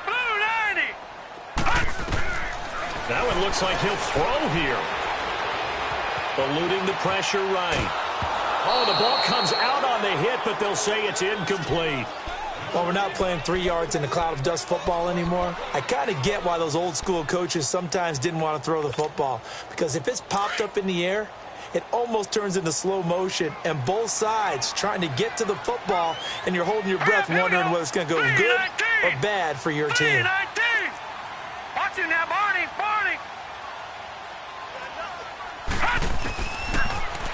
Blue 90! That one looks like he'll throw here. Eluding the pressure right. Oh, the ball comes out on the hit, but they'll say it's incomplete. Well, we're not playing 3 yards in a cloud of dust football anymore. I kind of get why those old school coaches sometimes didn't want to throw the football. Because if it's popped up in the air, it almost turns into slow motion. And both sides trying to get to the football, and you're holding your breath wondering whether it's going to go good or bad for your team. Watch it now, Barney! Barney!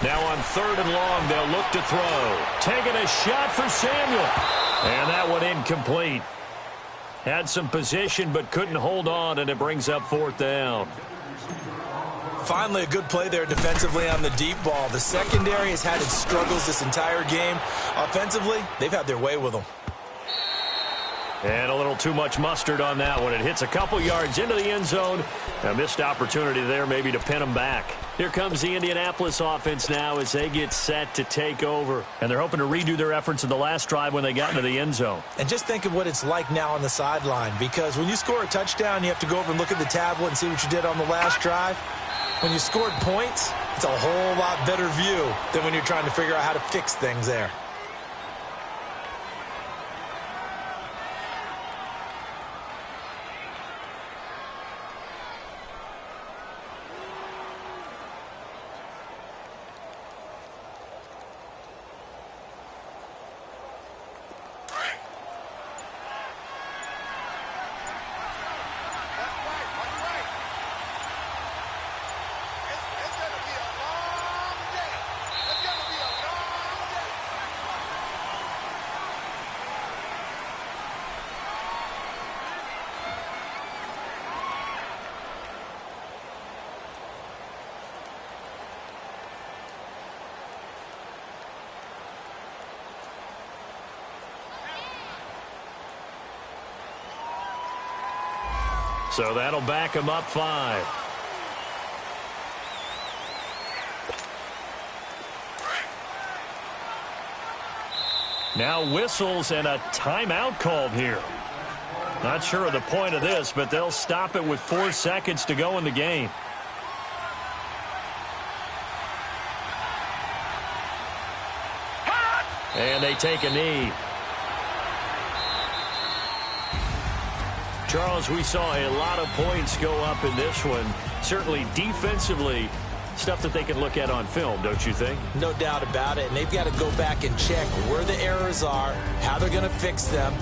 Now on 3rd and long, they'll look to throw. Taking a shot for Samuel. And that one incomplete. Had some position but couldn't hold on, and it brings up 4th down. Finally, a good play there defensively on the deep ball. The secondary has had its struggles this entire game. Offensively, they've had their way with them. And a little too much mustard on that one. It hits a couple yards into the end zone. A missed opportunity there maybe to pin them back. Here comes the Indianapolis offense now as they get set to take over. And they're hoping to redo their efforts in the last drive when they got into the end zone. And just think of what it's like now on the sideline. Because when you score a touchdown, you have to go over and look at the tablet and see what you did on the last drive. When you scored points, it's a whole lot better view than when you're trying to figure out how to fix things there. So that'll back him up 5. Now whistles and a timeout called here. Not sure of the point of this, but they'll stop it with 4 seconds to go in the game. And they take a knee. Charles, we saw a lot of points go up in this one. Certainly defensively, stuff that they can look at on film, don't you think? No doubt about it. And they've got to go back and check where the errors are, how they're going to fix them,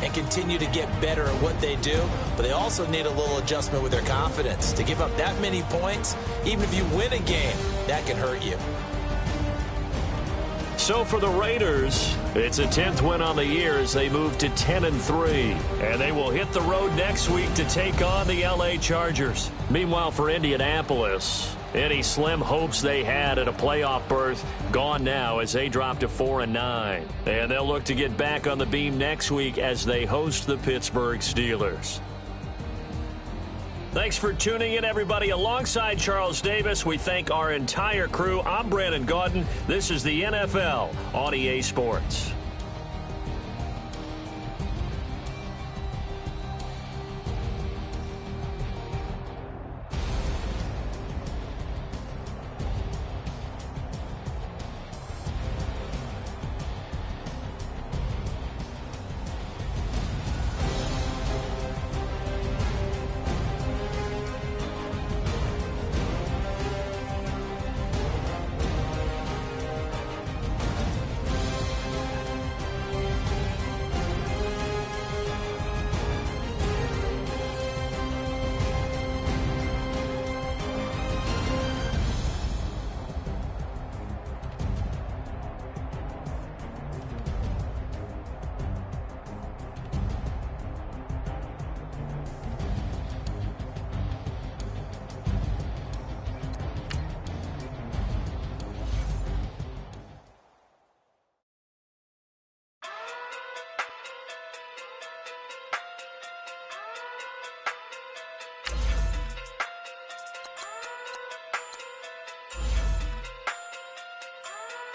and continue to get better at what they do. But they also need a little adjustment with their confidence. To give up that many points, even if you win a game, that can hurt you. So for the Raiders, it's a 10th win on the year as they move to 10-3. And they will hit the road next week to take on the LA Chargers. Meanwhile, for Indianapolis, any slim hopes they had at a playoff berth gone now as they drop to 4-9. And they'll look to get back on the beam next week as they host the Pittsburgh Steelers. Thanks for tuning in, everybody. Alongside Charles Davis, we thank our entire crew. I'm Brandon Gaudin. This is the NFL on EA Sports.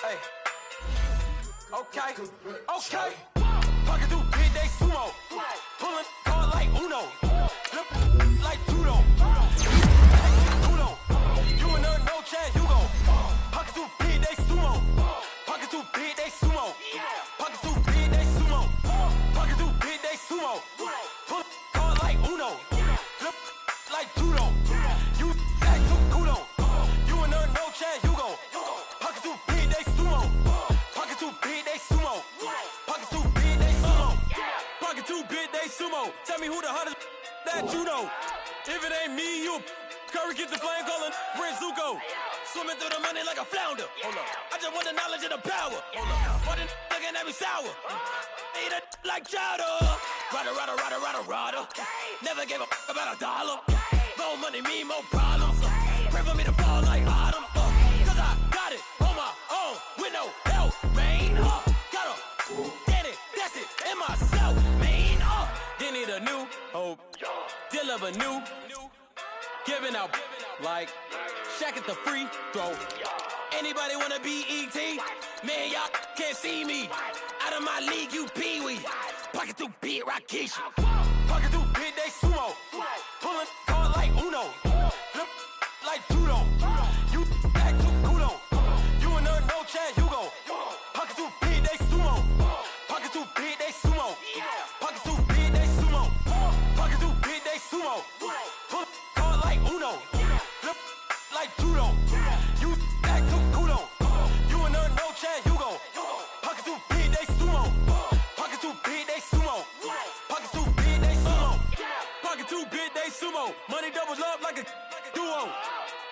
Hey. Okay. Pocket through big day sumo. Pulling hard like Uno. Flip like judo. Uno. You and her, no chance, you go. Pocket through big day sumo. Pocket through big day sumo. Pocket through big day sumo. Pocket through big day sumo. Pull hard like Uno. Flip like judo. You act too kudo. You and her, no chance, you go. Pocket through big day sumo. Pocket too big, they sumo. Pocket too big, they sumo. Pocket too big, they sumo. Tell me who the hottest that you know. If it ain't me, you. Curry gets the flame calling Prince Zuko. Swimming through the money like a flounder. Hold up. I just want the knowledge and the power. Hold up. Why the looking at me sour? Eat it like chowder. Rada. Never gave a about $1. More money, me, more problems. Pray for me to fall like autumn. Cause I got it on my own with no help, man. Gotta get it, that's it, in myself, man. They need a new hope, deal of a new, giving out like Shaq at the free throw. Anybody wanna be ET? Man, y'all can't see me. Out of my league, you pee-wee. Pocket too big, Rakesh. Pocket too big, they sumo. Pulling hard like Uno. Flip like judo. You act too kudo. You and her, no chance, you go. Pocket too big, they sumo. Pocket too big, they sumo. Pocket too big, they sumo. Pocket too big, they sumo. Pull hard like Uno. Flip like judo. You act too kudo. You and her, no chance, you go. Pocket too big, they sumo. Pocket too big, they sumo. Pocket too big, they sumo. Pocket too big, they sumo. Money doubles up like a duo.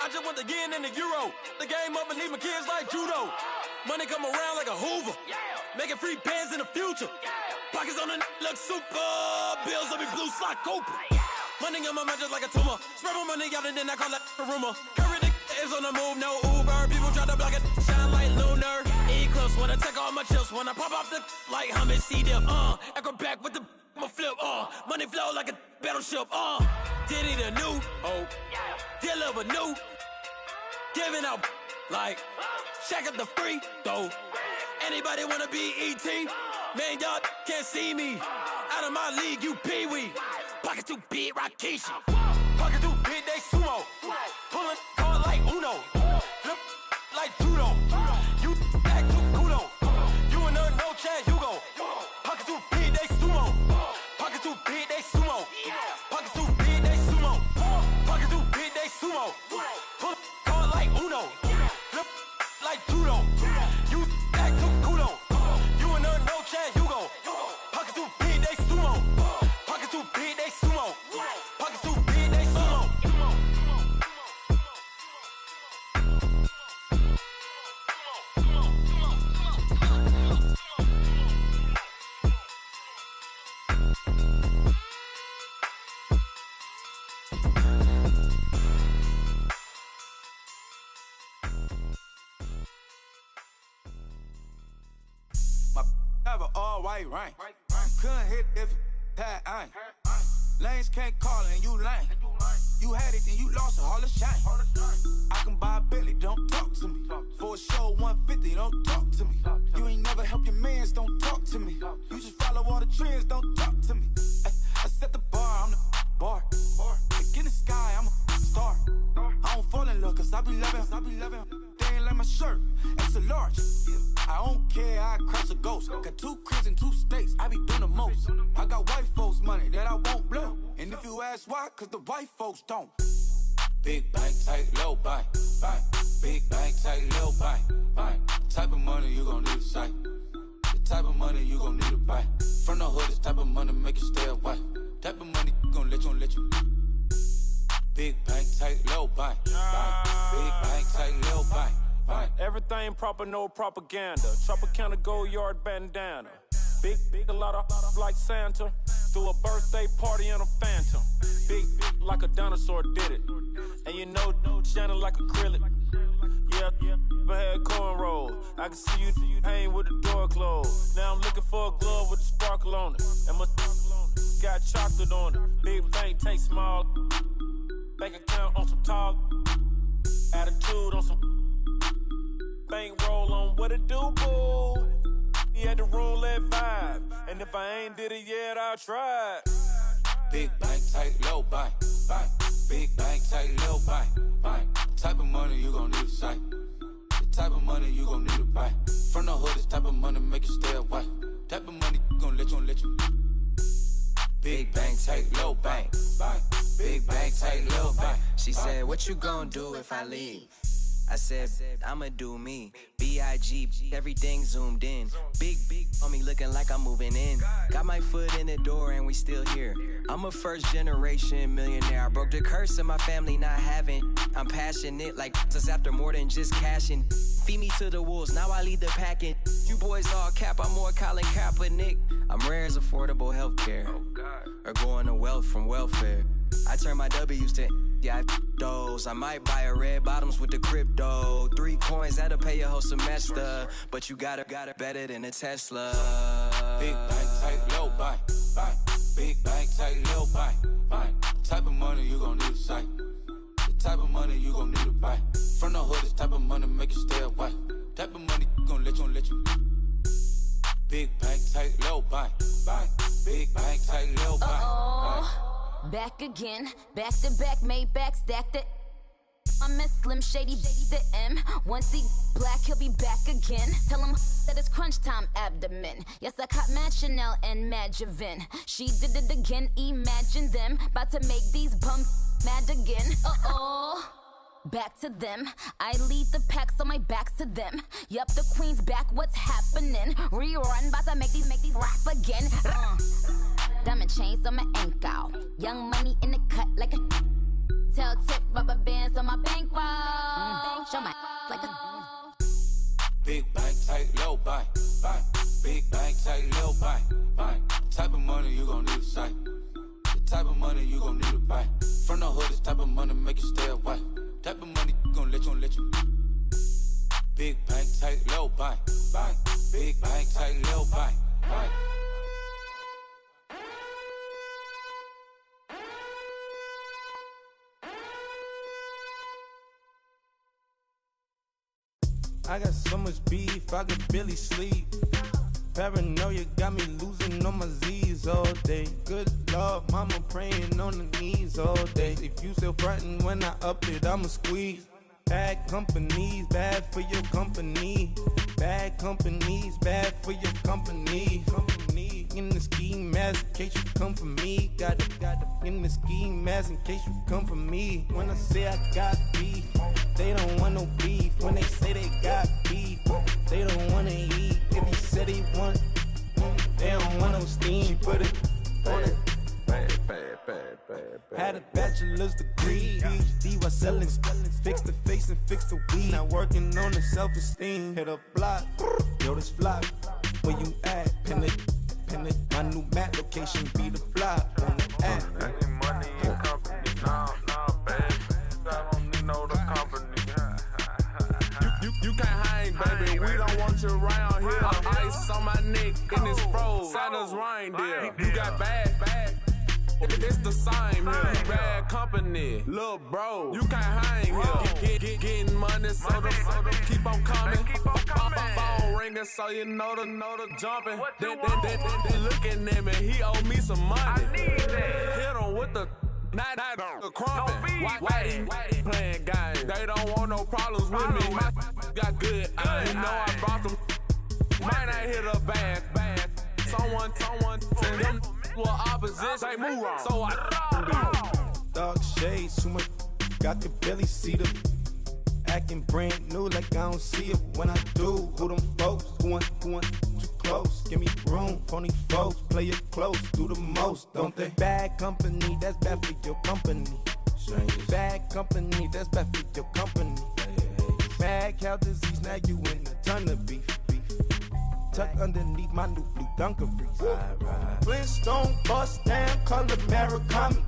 I just want the yen and the euro. The game up and leave my kids like judo. Money come around like a Hoover. Making free bands in the future. Pockets on the look super. Bills on me blue slot Cooper. Money on my mind just like a tumor. Spread my money out and then I call that a rumor. Curry the is on the move, no Uber. People try to block it, shine like lunar. Eclipse when I take all my chips. When I pop off the like hummus C-dip. Acrobat with the flip. Money flow like a battleship. Diddy the new, oh, dealer with new, giving out like, shack up the free throw. Anybody wanna be ET? Man, y'all can't see me. Out of my league, you pee-wee. Pocket too big, Rakishi. Pocket too big, they sumo. Pulling card like Uno. Flip like judo. You act too kudo. You and her, no Chad Hugo. Pocket too big, they sumo. Pocket too big, they sumo. Pocket too big, they sumo. Pocket too big, they sumo. Pull card like Uno. Flip like judo. You act too kudo. You and her, no Chad Hugo. Pocket too big, they sumo. Pocket too big, they sumo. Pocket too big, they sumo. My have an all-white ring. Couldn't hit if had ain't. Lanes can't call and you lame. You had it and you lost it, all the shame. I can buy a Billy, don't talk to me. For a show 150, don't talk to me. You ain't never help your mans, don't talk to me. You just follow all the trends, don't talk to me. I set the bar, I'm the bar. Like in the sky, I'm a star. I don't fall in love, cause I be loving. They ain't like my shirt, extra large. I don't care, I crush a ghost. Got 2 cribs in 2 states, I be doing the most. I got white folks' money that I won't blow. And if you ask why, cause the white folks don't. Big bank, tight, low bank, bank. Big bank, tight, low bank, bank. Type of money you gon' need to sight. The type of money you gon' need to buy. From the hood, this type of money make you stay away. Type of money gon' let you. Big bank, tight, low bank, bank. Big bank, tight, low bank. Everything proper, no propaganda. Tropicana gold yard bandana. Big, a lot of like Santa. Threw a birthday party in a phantom. Big like a dinosaur did it. And you know, shining like acrylic. Yeah, I had cornrows. I can see you hang with the door closed. Now I'm looking for a glove with a sparkle on it. And my got chocolate on it. Big bank, take small. Bank account on some tall. Attitude on some. Bank roll on what it do, boo. He had the roulette vibe. And if I ain't did it yet, I'll try. Big bank, tight, low bank, bank. Big bank, tight, low bank, bank. Type of money you gon' need to sight. The type of money you gon' need to buy. From the hood, this type of money make you stay away. Type of money gon' let you. Big bank, tight, low bank, bank. Big bank, tight, low bank. She said, what you gon' do if I leave? I said, I'ma do me. B.I.G. Everything zoomed in. Big on me looking like I'm moving in. Got my foot in the door and we still here. I'm a first generation millionaire. I broke the curse of my family not having. I'm passionate like us after more than just cashing. Feed me to the wolves, now I lead the packing. You boys all cap, I'm more Colin Kaepernick. I'm rare as affordable healthcare. Or going to wealth from welfare. I turn my W's to those. I might buy a red bottoms with the crypto. 3 coins, that'll pay your whole semester. But you got it better than a Tesla. Big bank, tight, low bank, bank. Big bank, tight, low bank, bank. Type of money you gon' need to sight. The type of money you gon' need to buy. From the hood, this type of money make you stay away. Type of money gon' let you. Big bank, tight, low bank, bank. Big bank, tight, low bank, bank. Back again, back to back, made back, stacked it. I'm a Slim Shady, the M. Once he black, he'll be back again. Tell him that it's crunch time abdomen. Yes, I caught Mad Chanel and Mad Javin. She did it again, imagine them. About to make these bums mad again. Back to them. I lead the pack, so my back's to them. Yup, the queen's back, what's happening? Rerun, about to make these rap again. Diamond chains on my ankle. Young money in the cut like a tail tip, rubber bands on my bankroll. Show my like a Big bank, tight, low bank, bank. Big bank, tight, low bank, bank. Type of money you gon' need to sight. The type of money you gon' need to buy. From the hood, this type of money make you stay away. Type of money gon' let you. Big bank, tight, low bank, bank. Big bank, tight, low bank, bank. I got so much beef, I could barely sleep. Paranoia got me losing on my Z's all day. Good Lord, mama praying on the knees all day. If you still frontin' when I up it, I'ma squeeze. Bad companies, bad for your company. Bad companies, bad for your company. Company in the ski mask in case you come for me. Got it in the ski mask in case you come for me. When I say I got beef, they don't want no beef. When they say they got beef, they don't wanna eat. If he said he want, they don't want no steam. She put it on it. Bad. Had a bachelor's degree, PhD while selling. Fix the face and fix the weed. Now working on the self-esteem. Hit a block, yo this flop. Where you at? Pin it. My new map location be the flop on the app. I need money and company. Nah, baby. I don't need no company. You can't hang, baby. We don't want you around here. Ice on my neck in this froze. Santa's reindeer. You got bad. It's the same here. Bad company, little bro. You can't hang here. Getting money, so the keep on coming. Phone ringing, so you know the jumping. They looking at me. He owe me some money. Hit him with the night crumping. Why they playing games? They don't want no problems with me. My got good. You know I brought them. Might not hit a bad. Someone send them. Well, opposition, move on. So I dark shades, too much. I could barely see them. Acting brand new like I don't see it when I do. Who them folks? Who want too close? Give me room, phony folks. Play it close, do the most, don't they? Bad company, that's bad for your company. Bad company, that's bad for your company. Mad cow disease, now you in a ton of beef. Tuck underneath my new blue Dunkaroos. Flintstone bust down, color Murakami.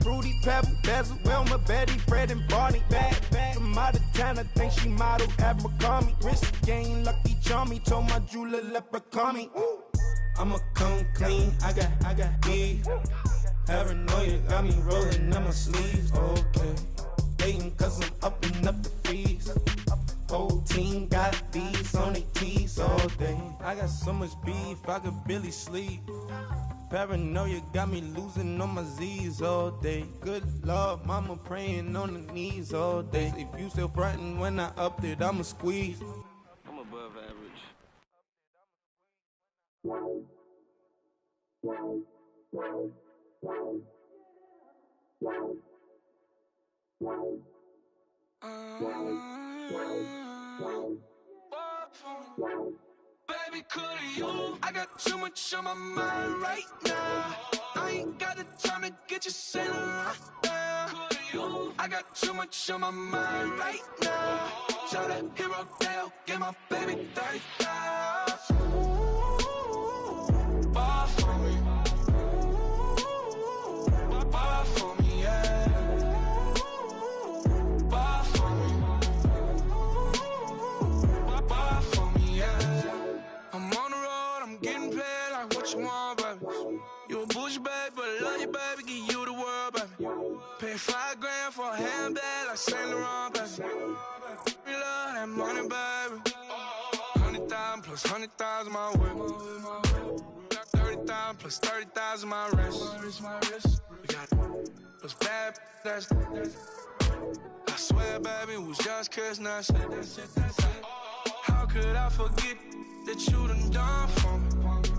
Fruity Pebble, Bezel, Wilma, Betty, Fred, and Barney. Bad from out of town, I think she modeled at McCarmy. Wrist game, lucky charmy, told my jeweler leprechaun me. I'ma come clean, I got beef. Paranoia got me rolling on my sleeves, okay. Hating cause I'm upping up the fees. Whole team got these on their tees all day. I got so much beef, I could barely sleep. Paranoia got me losing on my Z's all day. Good Lord, mama praying on the knees all day. If you still frontin' when I up it, I'ma squeeze. I'm above average. Baby, could you? I got too much on my mind right now. I ain't got the time to get you sailing right now. I got too much on my mind right now. Tell that hero Dale, get my baby 30,000. Bar for me. Bar for me, yeah. Bar for me. Bar for me, yeah. I'm on the road, I'm getting paid like what you want, baby. You a bougie, baby, but I love you, baby, give you the world, baby. Pay $5 grand for a handbag like Saint Laurent, baby. We love that money, baby. 100,000 plus 100,000 my whip. 30,000 plus 30,000 my wrist. We got plus bad, that's I swear, baby, it was just cause that's it. How could I forget that you done for me?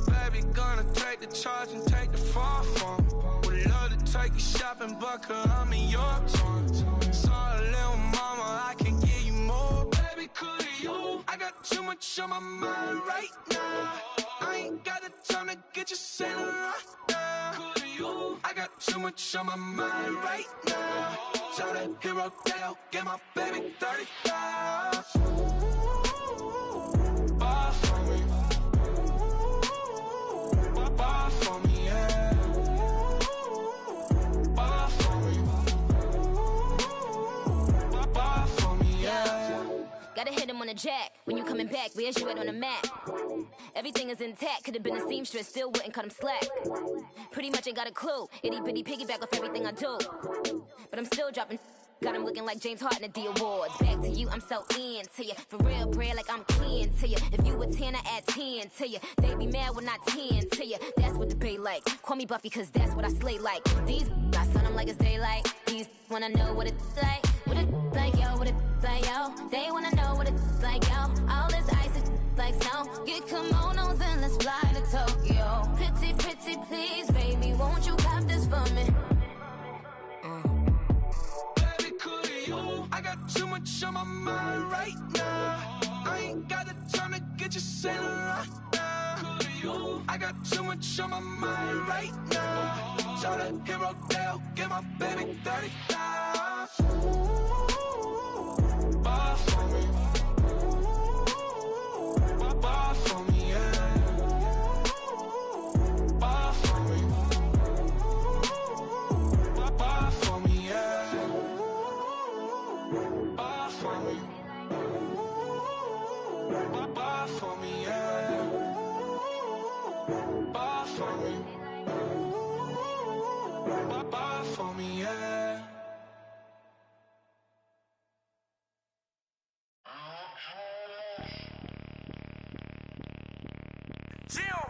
Baby, gonna take the charge and take the fall from me. Would love to take you shopping, but I'm in your town. Sorry, little mama, I can give you more. Baby, could you? I got too much on my mind right now. I ain't got the time to get you sailing right now. Could you? I got too much on my mind right now. Tell that hero Dale, get my baby 30,000. Bar for me. Bar for me, yeah. Bar for me. Bar for me, yeah. Gotta hit him on the jack. When you coming back, where's you at on the map? Everything is intact. Could've been a seamstress, still wouldn't cut him slack. Pretty much ain't got a clue. Itty bitty piggyback off everything I do. But I'm still dropping Got him looking like James Harden at the awards. Back to you, I'm so into you. For real, bread, like I'm kin to you. If you a 10, I add 10 to you. They be mad when I 10 to you. That's what the bay like. Call me Buffy, cause that's what I slay like. These I sun them like it's daylight. These wanna know what it's like. What it like, yo, what it like, yo. They wanna know what it's like, yo. All this ice is like snow. Get kimonos and let's fly to Tokyo. Pretty, pretty, please, baby, won't you cop this for me? Baby, could you? I got too much on my mind right now. I ain't got the time to get you sailing right now. Could you? I got too much on my mind right now. Turn a hero down, get my baby 30 down. Bar for me. Bar for me, yeah. Bar for me. Bar for me, yeah. Bar for me. Bar for me, yeah. Bar for me. Bar for me, yeah.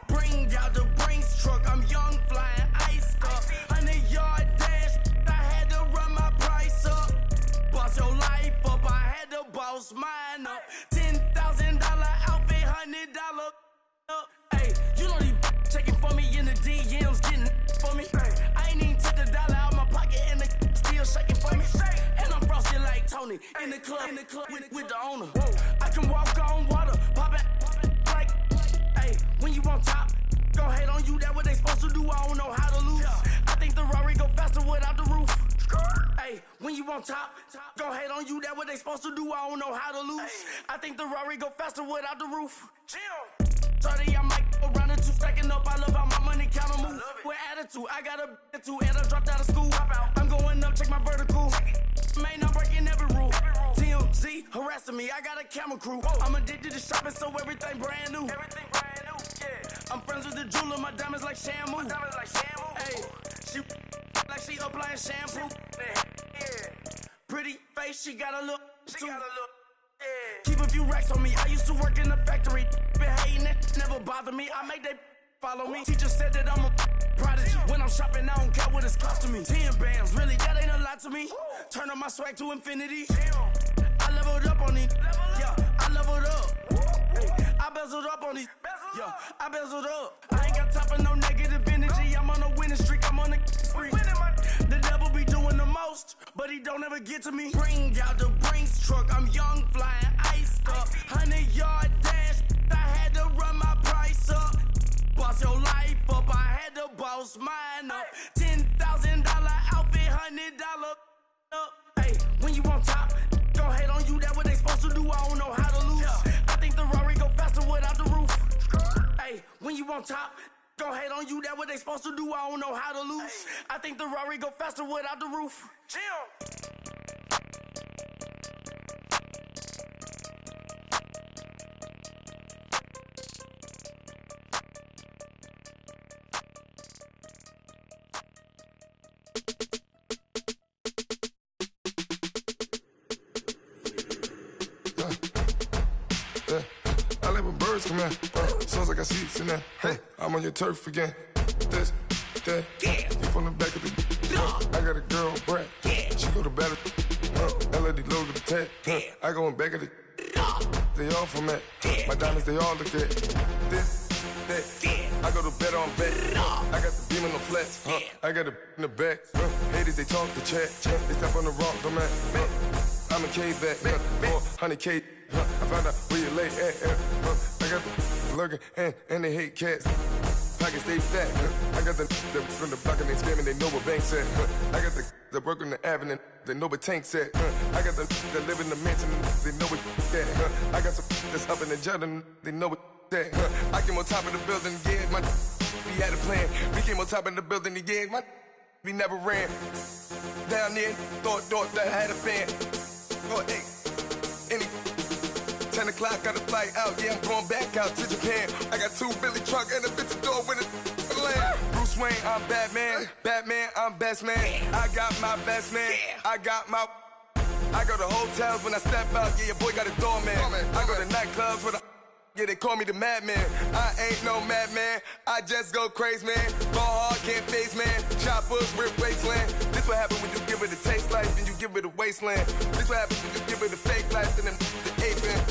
Bring out the Brinks truck, I'm young, flying ice up. 100-yard dash, I had to run my price up. Boss your life up, I had to boss mine up. $10,000 outfit, $100 up. Hey, you know these checking for me in the DMs, getting for me. I ain't even took the dollar out my pocket and the still shaking for me. And I'm frosted like Tony in the club with the owner. I can walk on water, pop it like, hey, when you on top, gon' hate on you, that what they supposed to do, I don't know how to lose. I think the Rari go faster without the roof. Hey, when you on top, gon' hate on you, that what they supposed to do, I don't know how to lose. I think the Rari go faster without the roof. 30, I might go round and two, stacking up, I love how my money counter move. With attitude, I got a attitude, and I dropped out of school. I'm going up, check my vertical. Man, I'm breaking every rule. TMZ harassing me, I got a camera crew. I'm addicted to shopping, so everything brand new. I'm friends with the jeweler, my diamonds like Shamu. Hey, she like she applying shampoo. Pretty face, she got a look. Keep a few racks on me. I used to work in the factory. Been hating it, never bother me. I make they follow me. Teacher said that I'm a prodigy. When I'm shopping, I don't care what it's costing me. 10 bands, really, that ain't a lot to me. Turn up my swag to infinity. I leveled up on these. Yeah, I leveled up. Hey, I bezeled up on these. Yeah, I bezeled up. I ain't got time for no negative energy. I'm on a winning streak. I'm on a spree. The devil be doing the most, but he don't ever get to me. Bring out the Brinks truck. I'm young, flying iced up. 100-yard dash. I had to run my price up. Boss your life up. I had to boss mine up. $10,000 outfit, $100 up. Hey, when you on top, gon' hate on you. That what they supposed to do. I don't know how to lose. I think the Rari go faster without the roof. Hey, when you on top, gon' hate on you. That what they supposed to do. I don't know how to lose. I think the Rari go faster without the roof. I let my birds come in. Sounds like I see seats in there. Hey, I'm on your turf again. This, that, you from the back of the. I got a girl, Brad. She go to battle. LED logo the tag. I go in back of the. They all from that. My diamonds, they all look at. This, that. I go to bed on bed. I got the beam in the flats. I got it in the back. Haters, they talk the chat. They step on the rock, don't man. I'm a K-back. 400K. I found out where you lay at. I got the lurking and they hate cats. Pockets stay fat. I got the from the block and they scamming, they know what banks at. I got the work on the avenue, they know what tanks at. I got the that live in the mansion, they know what that. I got some that's up in the Jordan, they know what that. I came on top of the building, yeah, my we had a plan. We came on top of the building, yeah, my we never ran. Down there, thought that I had a fan. Oh, hey, any 10 o'clock, got a flight out, yeah, I'm going back out to Japan. I got 2 Billy truck and a bitch door with a land. Bruce Wayne, I'm Batman. Batman, I'm best man. I got my best man. I got my I go to hotels when I step out, yeah, your boy got a doorman. I go to nightclubs with a yeah, they call me the madman. I ain't no madman, I just go crazy, man. Ball hard, can't face, man. Choppers, rip wasteland. This what happens when you give it a taste life and you give it a wasteland. This what happens when you give it a fake life and then the aping.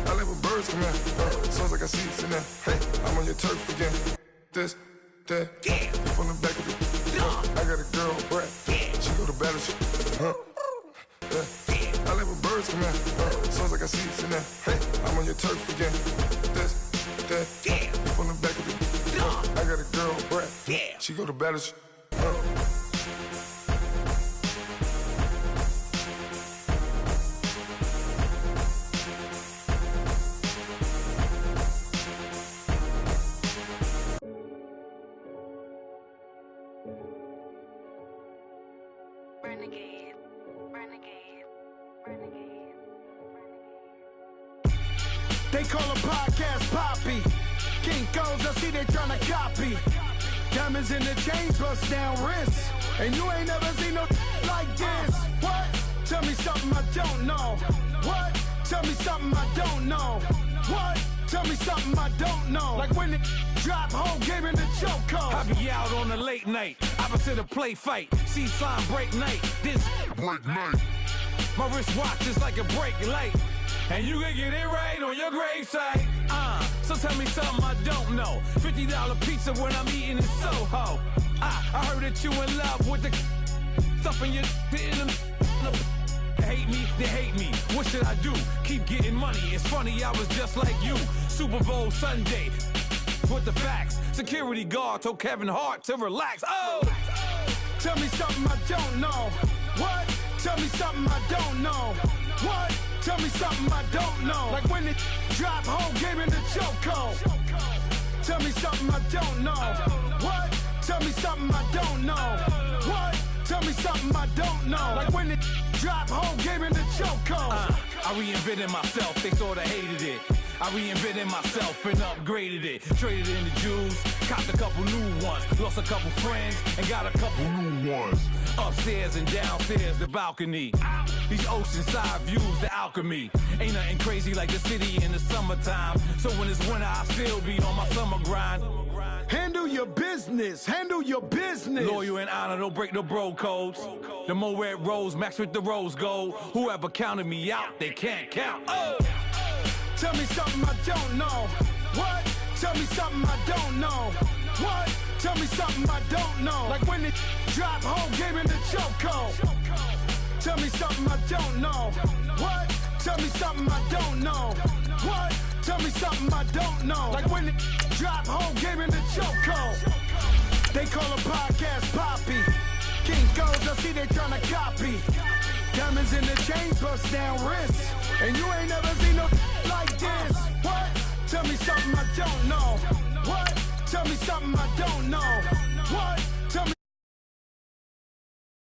I live with birds come in. Sounds like I see it in there. Hey, I'm on your turf again. This, that, yeah. You from the back of the I got a girl, brat. Yeah. She go to battleship. I live with birds come in. Sounds like I see it in there. Hey, I'm on your turf again. This, that, yeah. You from the back of the I got a girl, brat. Yeah. She go to battleship. They call a podcast Poppy. Kinkos, I see they tryna copy. Diamonds in the chains, bust down wrists. And you ain't never seen no like this. What? Tell me something I don't know. What? Tell me something I don't know. What? Tell me something I don't know. Like when it drop, whole game in the chokehold. I be out on a late night, opposite a play fight. See sign break night, this break night. My wristwatch is like a break light. And you can get it right on your gravesite. So tell me something I don't know. $50 pizza when I'm eating in Soho. I heard that you in love with the stuff in your hate me, they hate me. What should I do? Keep getting money. It's funny, I was just like you. Super Bowl Sunday with the facts. Security guard told Kevin Hart to relax. Oh! Tell me something I don't know. What? Tell me something I don't know. What? Tell me something I don't know. Like when it drop, whole game in the chokehold. Tell me something I don't know. What? Tell me something I don't know. What? Tell me something I don't know. Like when it drop, whole game in the chokehold. I reinvented myself, they sorta hated it. I reinvented myself and upgraded it. Traded in the Jews, copped a couple new ones. Lost a couple friends and got a couple new ones. Upstairs and downstairs, the balcony. These oceanside views, the alchemy. Ain't nothing crazy like the city in the summertime. So when it's winter, I still be on my summer grind. Handle your business, handle your business. Loyal and honor, don't break no bro codes. The more red rose, max with the rose gold. Whoever counted me out, they can't count. Oh! Tell me something I don't know. What? Tell me something I don't know. What? Tell me something I don't know. Like when it drop, whole game in the chokehold. Tell me something I don't know. What? Tell me something I don't know. What? Tell me something I don't know. Like when it drop, whole game in the chokehold. They call a podcast Poppy. Kinkos, I see they tryna copy. Diamonds in the chains, bust down wrists. And you ain't never seen no like this. What? Tell me something I don't know. What? Tell me something I don't know.